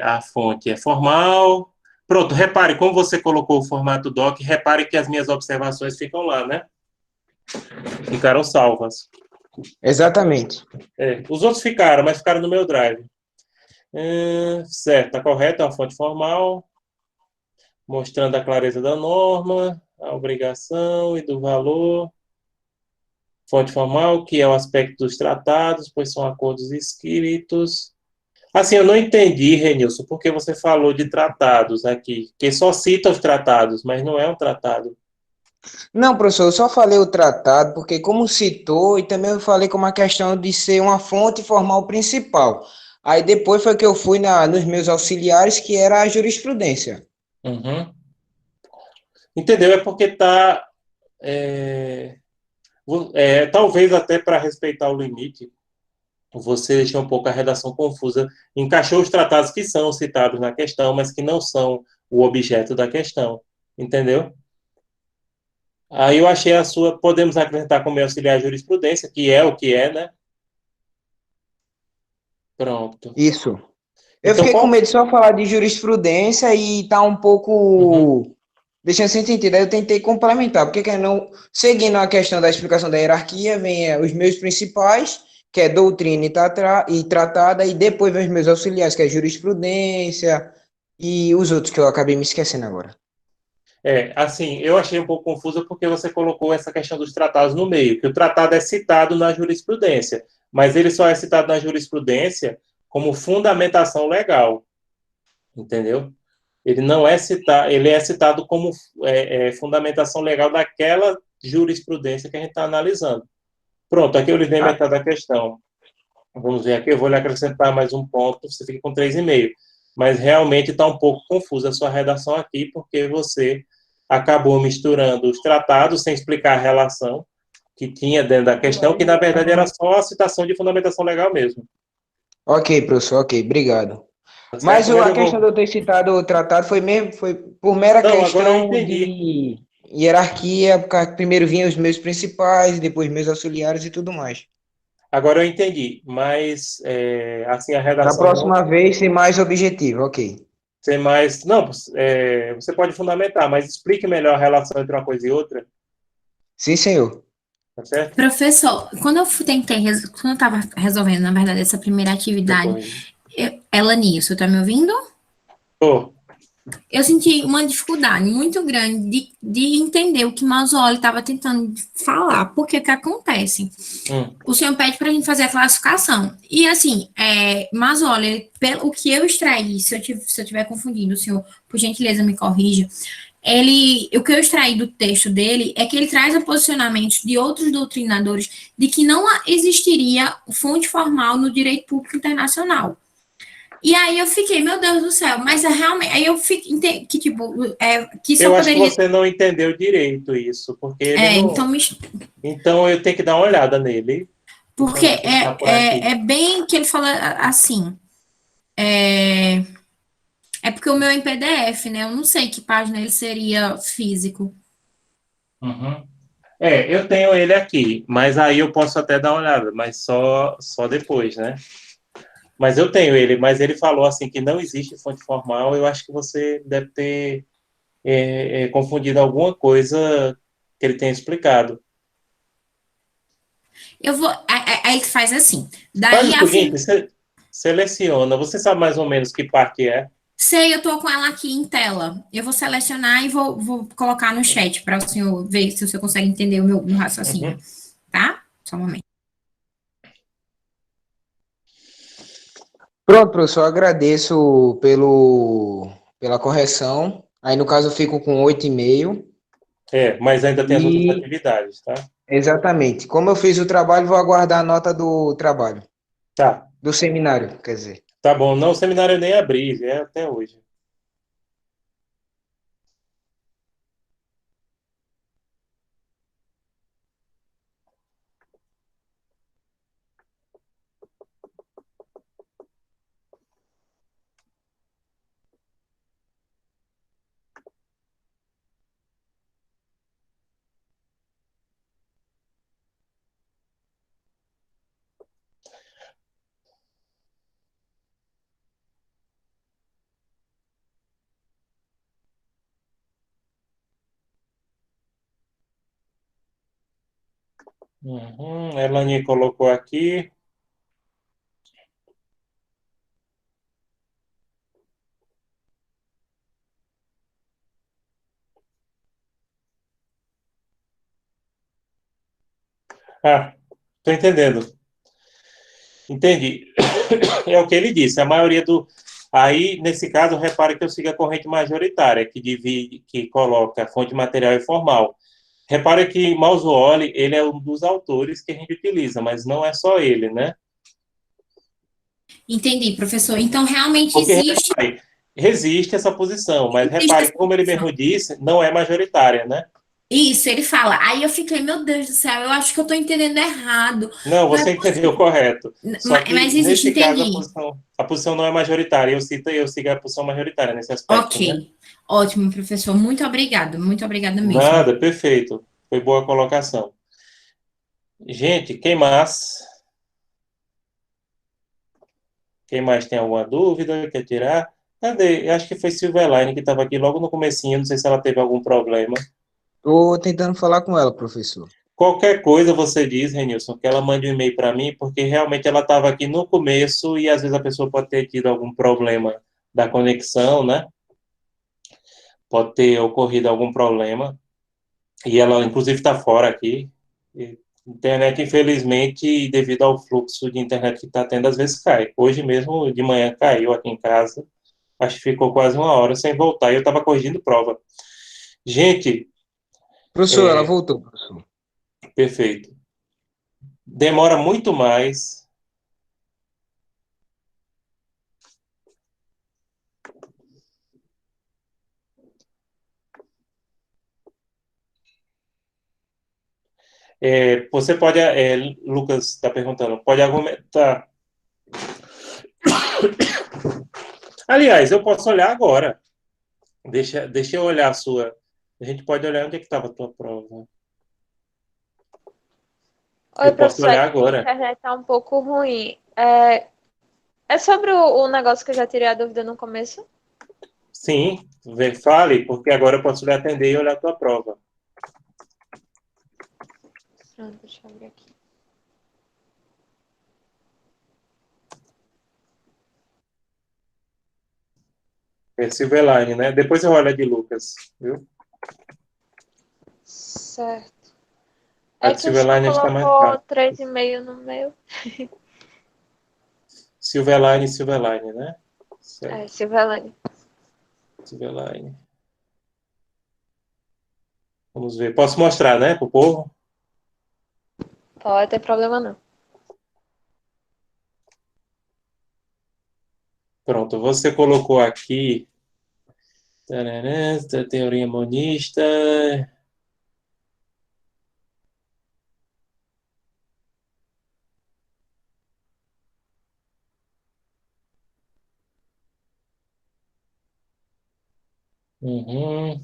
a fonte é formal. Pronto, repare, como você colocou o formato doc, repare que as minhas observações ficam lá, né? Ficaram salvas. Exatamente. Os outros ficaram, mas ficaram no meu drive. Certo, está correto, é uma fonte formal, mostrando a clareza da norma, a obrigação e do valor. Fonte formal, que é o aspecto dos tratados, pois são acordos escritos. Assim, eu não entendi, Renilson, porque você falou de tratados aqui, que só cita os tratados, mas não é um tratado. Não, professor, eu só falei o tratado, porque como citou, e também eu falei como a questão de ser uma fonte formal principal. Aí depois foi que eu fui nos meus auxiliares, que era a jurisprudência. Uhum. Entendeu? É porque está... talvez até para respeitar o limite, você deixou um pouco a redação confusa, encaixou os tratados que são citados na questão, mas que não são o objeto da questão, entendeu? Aí eu achei a sua, podemos acrescentar como auxiliar jurisprudência, que é o que é, né? Pronto. Isso. Eu Então, fiquei com medo de só falar de jurisprudência e tá um pouco deixando sem sentido. Aí eu tentei complementar, porque não, seguindo a questão da explicação da hierarquia, vem os meus principais, que é doutrina e tratada, e depois vem os meus auxiliares, que é jurisprudência e os outros que eu acabei me esquecendo agora. assim, eu achei um pouco confuso porque você colocou essa questão dos tratados no meio, que o tratado é citado na jurisprudência, mas ele só é citado na jurisprudência como fundamentação legal, entendeu? Ele não é citado, ele é citado como fundamentação legal daquela jurisprudência que a gente está analisando. Pronto, aqui eu lhe dei metade da questão. Vamos ver aqui, eu vou lhe acrescentar mais um ponto, você fica com 3,5. Mas realmente está um pouco confusa a sua redação aqui, porque você acabou misturando os tratados sem explicar a relação que tinha dentro da questão, que na verdade era só a citação de fundamentação legal mesmo. Ok, professor, ok, obrigado. Tá Mas certo? a questão de eu ter citado o tratado foi por mera Não, agora eu questão entendi. de hierarquia, porque primeiro vinham os meus principais, depois meus auxiliares e tudo mais. Agora eu entendi, mas assim a Da redação próxima vez, ser mais objetivo, ok. ser mais. Não, você pode fundamentar, mas explique melhor a relação entre uma coisa e outra, Sim, senhor. tá certo? Professor, quando eu quando eu estava resolvendo, na verdade, essa primeira atividade, ela nisso, tá me ouvindo? Tô. Eu senti uma dificuldade muito grande de entender o que Mazzoli estava tentando falar. Por que que acontece? O senhor pede para a gente fazer a classificação. E, assim, Mazzoli, pelo que eu extraí, se eu estiver confundindo, o senhor, por gentileza, me corrija, o que eu extraí do texto dele é que ele traz o posicionamento de outros doutrinadores de que não existiria fonte formal no direito público internacional. E aí eu fiquei, meu Deus do céu, mas realmente, aí eu fiquei, que tipo, que só Eu acho poderia... que você não entendeu direito isso, porque ele não... então, Então eu tenho que dar uma olhada nele. porque então, é bem que ele fala assim, é porque o meu é em PDF, né, eu não sei que página ele seria físico. Uhum. Eu tenho ele aqui, mas aí eu posso até dar uma olhada, mas só depois, né? Mas eu tenho ele, mas ele falou assim que não existe fonte formal. Eu acho que você deve ter confundido alguma coisa que ele tenha explicado. Eu vou, aí ele faz assim, Faz daí o seguinte, você seleciona, você sabe mais ou menos que parte é? Sei, eu tô com ela aqui em tela. Eu vou selecionar e vou colocar no chat para o senhor ver se o senhor consegue entender o meu raciocínio, tá? Só um momento. Pronto, professor, agradeço pela correção. Aí, no caso, eu fico com 8,5. Mas ainda tem as outras atividades, tá? Exatamente. Como eu fiz o trabalho, vou aguardar a nota do trabalho. Tá, do seminário, quer dizer. tá bom. Não, o seminário eu nem abri, é até hoje. Elane colocou aqui. Ah, tô entendendo. Entendi. É o que ele disse. A maioria do. Aí, nesse caso, repare que eu sigo a corrente majoritária, que divide, que coloca fonte material e formal. Repare que Mausuoli, ele é um dos autores que a gente utiliza, mas não é só ele, né? Entendi, professor. Então, realmente Porque, existe, repare, resiste essa posição, mas existe repare, essa como ele posição. mesmo disse, não é majoritária, né? Isso, ele fala. Aí eu fiquei, meu Deus do céu, eu acho que eu estou entendendo errado. Não, Não é você entendeu possível. correto. Só Mas que, existe, nesse caso, entendi. a posição não é majoritária. Eu sigo a posição majoritária nesse aspecto, né? Ok. Ótimo, professor. Muito obrigada. Muito obrigada mesmo. Nada, perfeito. Foi boa colocação. Gente, quem mais? Quem mais tem alguma dúvida? Quer tirar? Cadê? Eu acho que foi Silverline que estava aqui logo no comecinho. Não sei se ela teve algum problema. Tô tentando falar com ela, professor. Qualquer coisa você diz, Renilson, que ela mande um e-mail para mim, porque realmente ela estava aqui no começo e às vezes a pessoa pode ter tido algum problema da conexão, né? Pode ter ocorrido algum problema. E ela, inclusive, está fora aqui. E internet, infelizmente, devido ao fluxo de internet que está tendo, às vezes cai. Hoje mesmo, de manhã, caiu aqui em casa. Acho que ficou quase uma hora sem voltar. E eu estava corrigindo prova. Gente, Professor, ela voltou, professor. perfeito. Demora muito mais. Você pode, Lucas está perguntando, pode argumentar. Aliás, eu posso olhar agora. Deixa eu olhar a sua. A gente pode olhar onde é que estava a tua prova. Oi, Eu posso professor, olhar aqui minha agora. internet tá um pouco ruim. É sobre o negócio que eu já tirei a dúvida no começo? Sim, fale, porque agora eu posso lhe atender e olhar a tua prova. Pronto, deixa eu abrir aqui. É Silverline, né? Depois eu olho a de Lucas, viu? Certo. A É de que o senhor Silverline está mais colocou rápida. 3,5 no meu. Silverline, né? É, Certo, Silvelane. Silverline. Vamos ver. Posso mostrar, né, pro povo? Pode ter problema não. Pronto, você colocou aqui tarará, teoria monista. Uhum.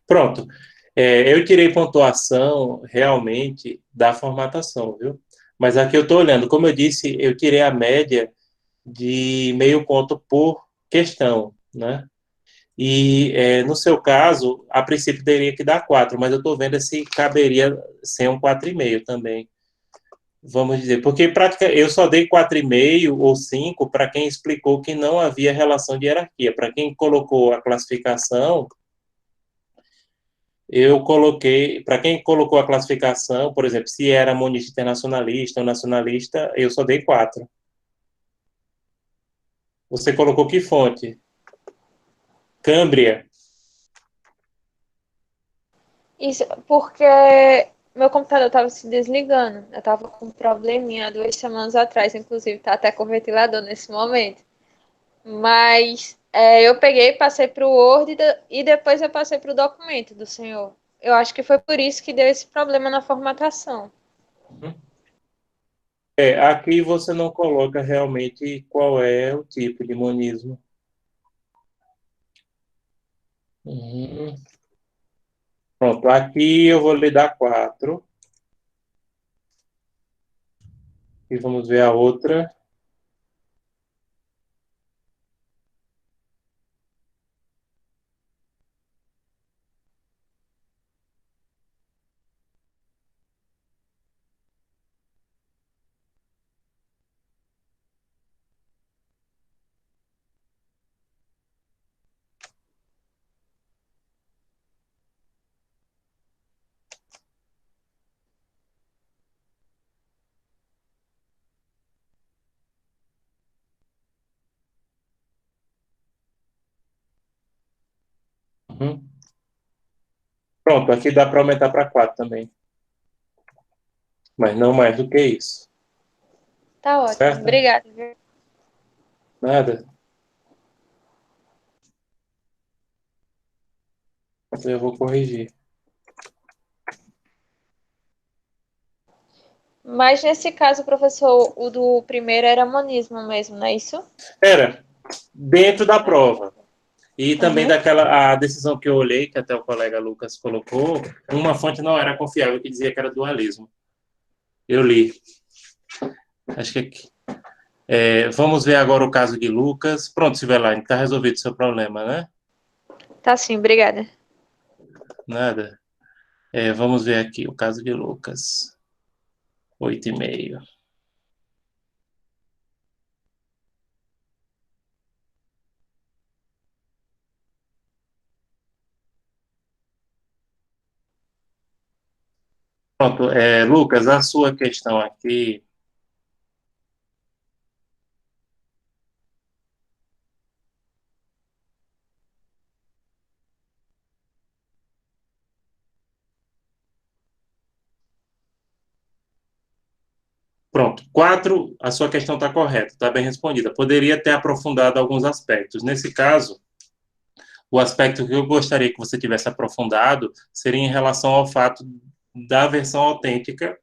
Pronto. Eu tirei pontuação realmente da formatação, viu? Mas aqui eu estou olhando, como eu disse, eu tirei a média de meio ponto por questão, né? E no seu caso, a princípio teria que dar 4, mas eu estou vendo se caberia ser um 4,5 também. Vamos dizer, porque eu só dei 4,5 ou 5 para quem explicou que não havia relação de hierarquia. Para quem colocou a classificação, eu coloquei, para quem colocou a classificação, por exemplo, se era monista internacionalista ou nacionalista, eu só dei 4. Você colocou que fonte? Cambria. Isso, porque meu computador estava se desligando. Eu estava com um probleminha há 2 semanas atrás, inclusive, tá até com o ventilador nesse momento. Mas eu peguei, passei para o Word e depois eu passei para o documento do senhor. Eu acho que foi por isso que deu esse problema na formatação. Aqui você não coloca realmente qual é o tipo de monismo. Pronto, aqui eu vou lhe dar 4. E vamos ver a outra. Pronto, aqui dá para aumentar para 4 também. Mas não mais do que isso. Tá ótimo, Certo? obrigada. Nada. Então eu vou corrigir. Mas nesse caso, professor, o do primeiro era monismo mesmo, não é isso? Era dentro da prova. E também Uhum. a decisão que eu olhei, que até o colega Lucas colocou, uma fonte não era confiável, que dizia que era dualismo. Eu li. Acho que aqui. Vamos ver agora o caso de Lucas. Pronto, Sibelaine, está resolvido o seu problema, né? Tá sim, obrigada. Nada. Vamos ver aqui o caso de Lucas. 8,5. Pronto, Lucas, a sua questão aqui. Pronto, 4, a sua questão está correta, está bem respondida. Poderia ter aprofundado alguns aspectos. Nesse caso, o aspecto que eu gostaria que você tivesse aprofundado seria em relação ao fato da versão autêntica,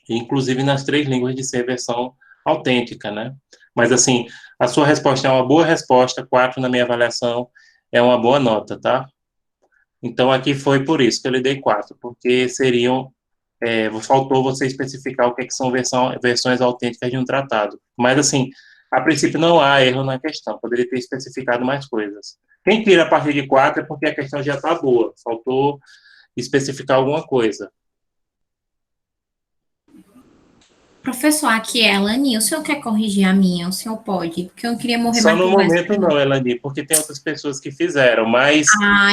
inclusive nas 3 línguas de ser versão autêntica, né? Mas, assim, a sua resposta é uma boa resposta, 4 na minha avaliação é uma boa nota, tá? Então, aqui foi por isso que eu lhe dei 4, porque seriam faltou você especificar o que são versões autênticas de um tratado. Mas, assim, a princípio não há erro na questão, poderia ter especificado mais coisas. Quem tira a partir de 4 é porque a questão já está boa, faltou especificar alguma coisa. Professor, aqui é a Elani. O senhor quer corrigir a minha? O senhor pode? Porque eu não queria morrer Só mais no conversa. momento não, Elani, porque tem outras pessoas que fizeram, mas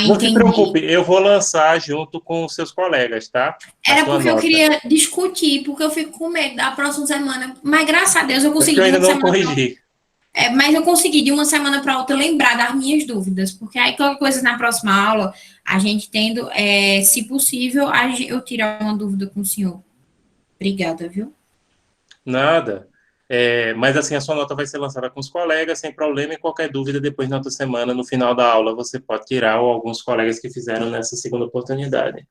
não se Entendi. preocupe, eu vou lançar junto com os seus colegas, tá? Era porque eu queria discutir, porque eu fico com medo da próxima semana. Mas graças a Deus eu consegui Eu de ainda uma não semana corrigi. mas eu consegui de uma semana para outra lembrar das minhas dúvidas, porque aí qualquer coisa na próxima aula, a gente tendo, se possível, eu tiro uma dúvida com o senhor. Obrigada, viu? Nada. Mas assim, a sua nota vai ser lançada com os colegas, sem problema, e qualquer dúvida, depois na outra semana, no final da aula, você pode tirar ou alguns colegas que fizeram nessa segunda oportunidade.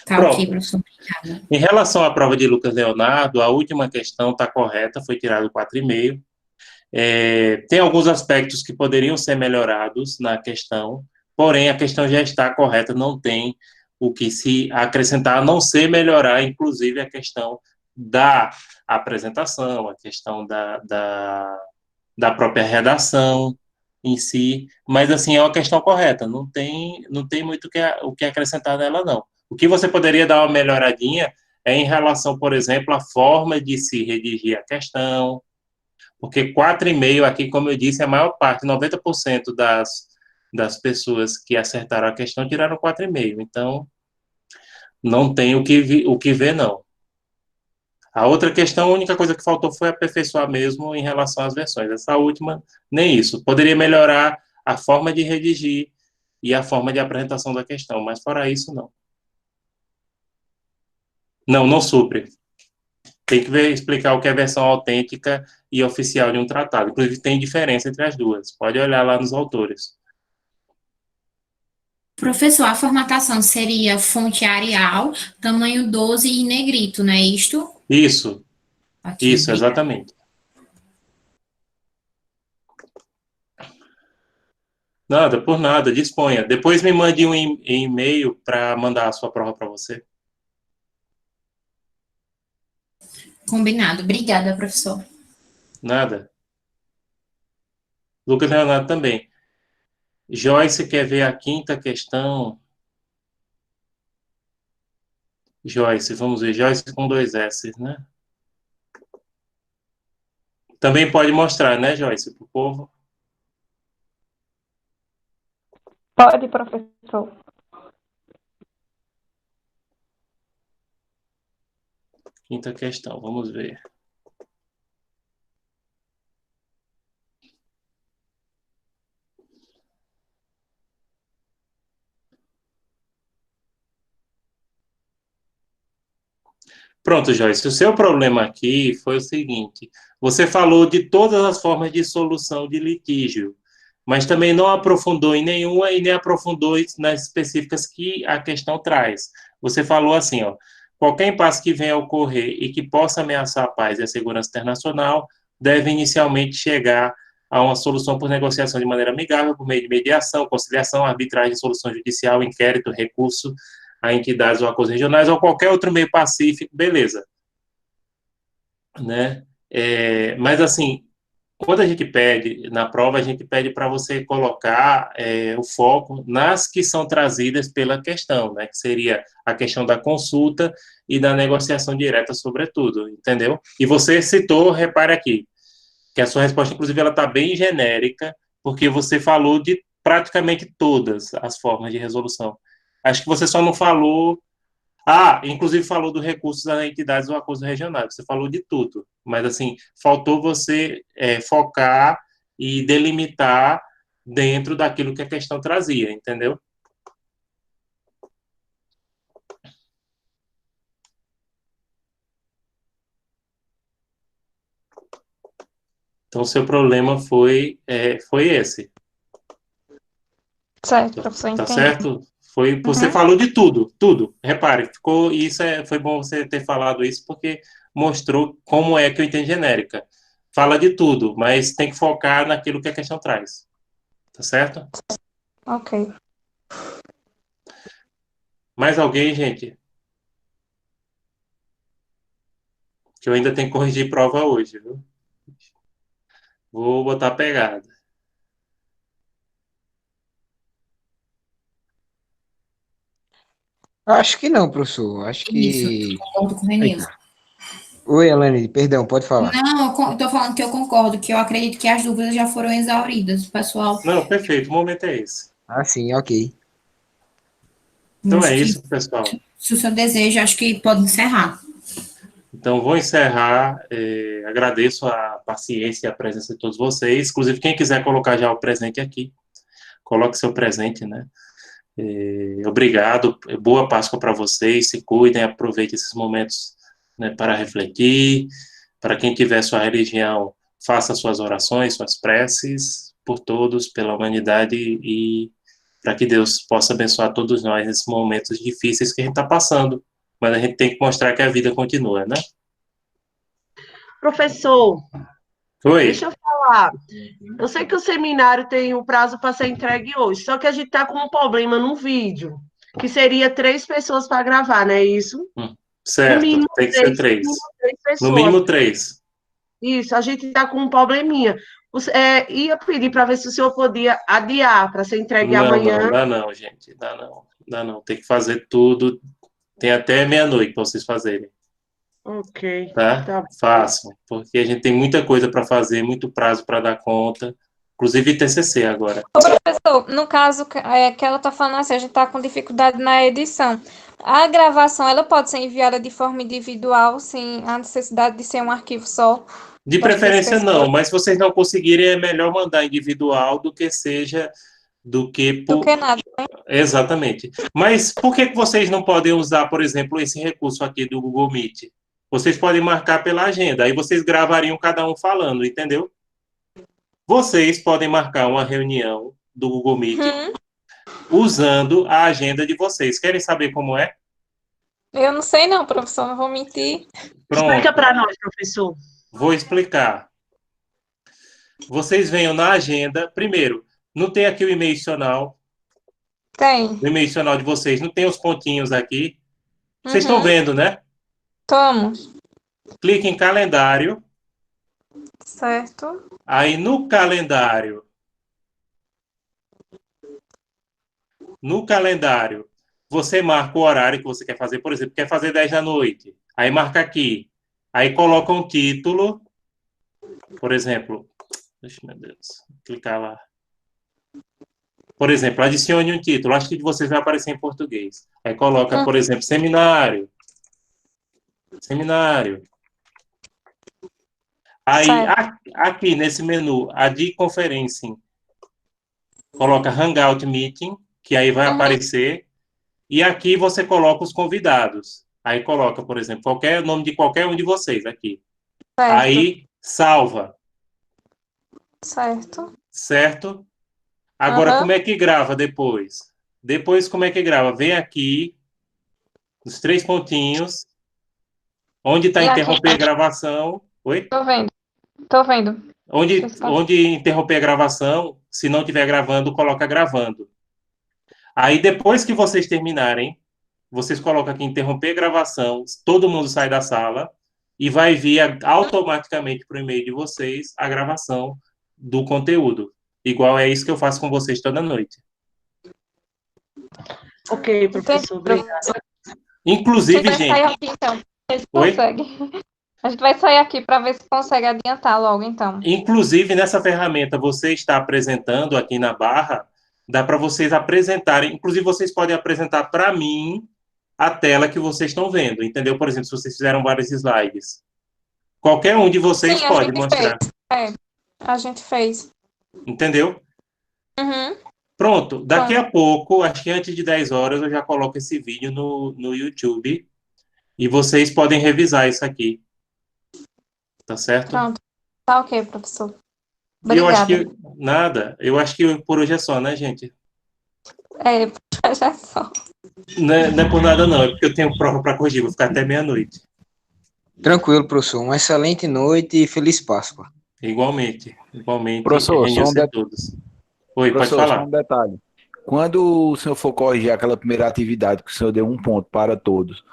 Tá, Pronto. ok, professor, obrigada. Em relação à prova de Lucas Leonardo, a última questão está correta, foi tirado 4,5. Tem alguns aspectos que poderiam ser melhorados na questão, porém, a questão já está correta, não tem o que se acrescentar, a não ser melhorar, inclusive, a questão da apresentação, a questão da própria redação em si, mas, assim, é uma questão correta, não tem muito o que acrescentar nela, não. O que você poderia dar uma melhoradinha é em relação, por exemplo, à forma de se redigir a questão, porque 4,5 aqui, como eu disse, a maior parte, 90% das pessoas que acertaram a questão tiraram 4,5. Então, não tem o que ver, não. A outra questão, a única coisa que faltou foi aperfeiçoar mesmo em relação às versões. Essa última, nem isso. Poderia melhorar a forma de redigir e a forma de apresentação da questão, mas fora isso, não. Não, não supre. Tem que explicar o que é versão autêntica e oficial de um tratado. Inclusive, tem diferença entre as duas. Pode olhar lá nos autores. Professor, a formatação seria fonte Arial, tamanho 12 e negrito, não é isto? Isso, Aqui, isso, exatamente. Nada, por nada, disponha. Depois me mande um e-mail para mandar a sua prova para você. Combinado. Obrigada, professor. Nada. Lucas Leonardo também. Joyce quer ver a quinta questão. Joyce, vamos ver. Joyce com 2 S, né? Também pode mostrar, né, Joyce, para o povo? Pode, professor. Quinta questão, vamos ver. Pronto, Joyce, o seu problema aqui foi o seguinte: você falou de todas as formas de solução de litígio, mas também não aprofundou em nenhuma e nem aprofundou nas específicas que a questão traz. Você falou assim, ó, qualquer impasse que venha a ocorrer e que possa ameaçar a paz e a segurança internacional deve inicialmente chegar a uma solução por negociação de maneira amigável, por meio de mediação, conciliação, arbitragem, solução judicial, inquérito, recurso a entidades ou acordos regionais ou qualquer outro meio pacífico, beleza. Né? Mas, assim, quando a gente pede, na prova, a gente pede para você colocar o foco nas que são trazidas pela questão, né? Que seria a questão da consulta e da negociação direta, sobretudo, entendeu? E você citou, repare aqui, que a sua resposta, inclusive, ela está bem genérica, porque você falou de praticamente todas as formas de resolução. Acho que você só não falou... inclusive falou do recursos das entidades ou acordos regionais. Você falou de tudo, mas, assim, faltou você focar e delimitar dentro daquilo que a questão trazia, entendeu? Então, o seu problema foi esse. Certo, professor, Tá entendi. certo? Você falou de tudo, tudo. Repare, foi bom você ter falado isso, porque mostrou como é que eu entendo genérica. Fala de tudo, mas tem que focar naquilo que a questão traz. Tá certo? Ok. Mais alguém, gente? Que eu ainda tenho que corrigir prova hoje, viu? Vou botar pegada. Acho que não, professor. Acho Isso, que. concordo com o Renilson. Oi, Elane, perdão, pode falar. Não, eu tô falando que eu concordo, que eu acredito que as dúvidas já foram exauridas, pessoal. Não, perfeito, o momento é esse. Ah, sim, ok. Então é isso, pessoal. Se o senhor deseja, acho que pode encerrar. Então, vou encerrar. Agradeço a paciência e a presença de todos vocês. Inclusive, quem quiser colocar já o presente aqui, coloque seu presente, né? Obrigado. Boa Páscoa para vocês. Se cuidem, aproveitem esses momentos, né, para refletir. Para quem tiver sua religião, faça suas orações, suas preces por todos, pela humanidade e para que Deus possa abençoar todos nós nesses momentos difíceis que a gente está passando. Mas a gente tem que mostrar que a vida continua, né? Professor, Oi. deixa eu falar. Eu sei que o seminário tem o prazo para ser entregue hoje, só que a gente está com um problema no vídeo, que seria 3 pessoas para gravar, não é isso? Certo, no mínimo tem que ser 3. No mínimo 3. Isso, a gente está com um probleminha. Ia pedir para ver se o senhor podia adiar para ser entregue amanhã. Não, dá não, gente. Dá não. Tem que fazer tudo. Tem até meia-noite para vocês fazerem. Ok. Tá? Façam, porque a gente tem muita coisa para fazer, muito prazo para dar conta. Inclusive TCC agora. Ô, professor, no caso que ela está falando assim, a gente está com dificuldade na edição. A gravação, ela pode ser enviada de forma individual, sem a necessidade de ser um arquivo só? De preferência não, mas se vocês não conseguirem, é melhor mandar individual do que seja do que Do que nada, né? Exatamente. Mas por que vocês não podem usar, por exemplo, esse recurso aqui do Google Meet? Vocês podem marcar pela agenda, aí vocês gravariam cada um falando, entendeu? Vocês podem marcar uma reunião do Google Meet usando a agenda de vocês. Querem saber como é? Eu não sei não, professor, não vou mentir. Explica Pronto, para nós, professor. vou explicar. Vocês venham na agenda. Primeiro, não tem aqui o e-mail adicional. Tem. O e-mail adicional de vocês não tem os pontinhos aqui. Vocês estão vendo, né? Estamos. Clique em calendário. Certo. Aí no calendário, você marca o horário que você quer fazer. Por exemplo, quer fazer 10 da noite. Aí marca aqui. Aí coloca um título. Por exemplo, deixa, meu Deus, clicar lá. Por exemplo, adicione um título. Acho que de vocês vai aparecer em português. Aí coloca, por exemplo, seminário. Seminário. Aí, aqui nesse menu, a de conferência, coloca Hangout Meeting, que aí vai aparecer. E aqui você coloca os convidados. Aí coloca, por exemplo, qualquer nome de qualquer um de vocês aqui. Certo. Aí, salva. Certo. Certo? Agora, como é que grava depois? Depois, como é que grava? Vem aqui, os 3 pontinhos, onde está interromper a gravação. Oi? Tô vendo. Tô vendo. Onde interromper a gravação, se não estiver gravando, coloca gravando. Aí, depois que vocês terminarem, vocês colocam aqui interromper a gravação, todo mundo sai da sala e vai vir automaticamente para o e-mail de vocês a gravação do conteúdo. Igual é isso que eu faço com vocês toda noite. Ok, professor, obrigada. Inclusive, gente... Sair aqui, então. A gente Oi? consegue. A gente vai sair aqui para ver se consegue adiantar logo, então. Inclusive, nessa ferramenta, você está apresentando aqui na barra, dá para vocês apresentarem, inclusive vocês podem apresentar para mim a tela que vocês estão vendo, entendeu? Por exemplo, se vocês fizeram vários slides. Qualquer um de vocês pode mostrar. A gente fez. Entendeu? Pronto, daqui a pouco, acho que antes de 10 horas, eu já coloco esse vídeo no YouTube e vocês podem revisar isso aqui. Tá certo? Pronto. Tá ok, professor. E eu acho Obrigada. que... Nada. Eu acho que por hoje é só, né, gente? Já é só. Não é por nada, não. É porque eu tenho prova para corrigir. Vou ficar até meia-noite. Tranquilo, professor. Uma excelente noite e feliz Páscoa. Igualmente. Igualmente. Professor, só um todos. Oi, Professor, pode só falar. um detalhe. Quando o senhor for corrigir aquela primeira atividade que o senhor deu 1 ponto para todos,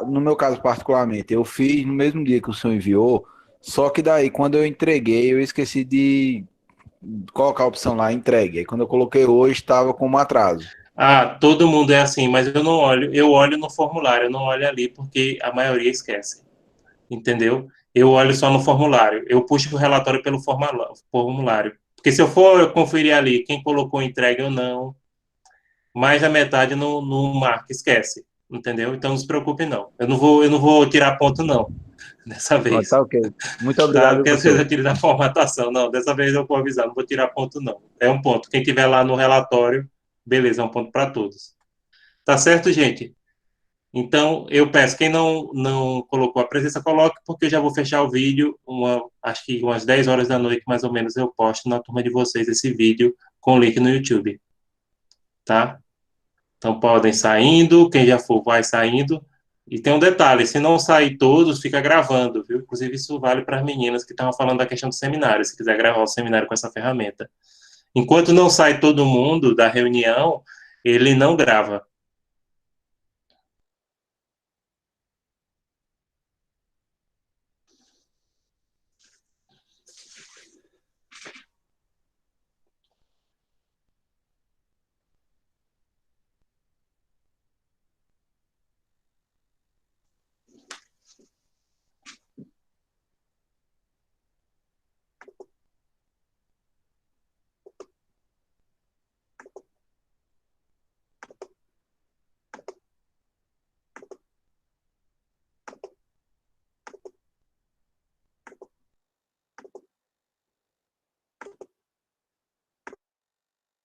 no meu caso particularmente, eu fiz no mesmo dia que o senhor enviou, só que daí, quando eu entreguei, eu esqueci de colocar a opção lá, entregue. Aí quando eu coloquei hoje, estava com um atraso. Ah, todo mundo é assim, mas eu não olho. Eu olho no formulário, eu não olho ali, porque a maioria esquece. Entendeu? Eu olho só no formulário. Eu puxo o relatório pelo formulário. Porque se eu for conferir ali quem colocou entregue ou não, mais da metade não marca, esquece. Entendeu? Então não se preocupe, não. Eu não vou tirar ponto, não. Dessa vez. Tá ok. Muito obrigado, Porque às vezes eu tiro da formatação. Não, dessa vez eu vou avisar, não vou tirar ponto, não. É 1 ponto. Quem tiver lá no relatório, beleza, é 1 ponto para todos. Tá certo, gente? Então, eu peço, quem não colocou a presença, coloque, porque eu já vou fechar o vídeo, acho que umas 10 horas da noite, mais ou menos, eu posto na turma de vocês esse vídeo com o link no YouTube. Tá? Então, podem saindo, quem já for, vai saindo. E tem um detalhe, se não sair todos, fica gravando, viu? Inclusive, isso vale para as meninas que estavam falando da questão do seminário, se quiser gravar o seminário com essa ferramenta. Enquanto não sai todo mundo da reunião, ele não grava.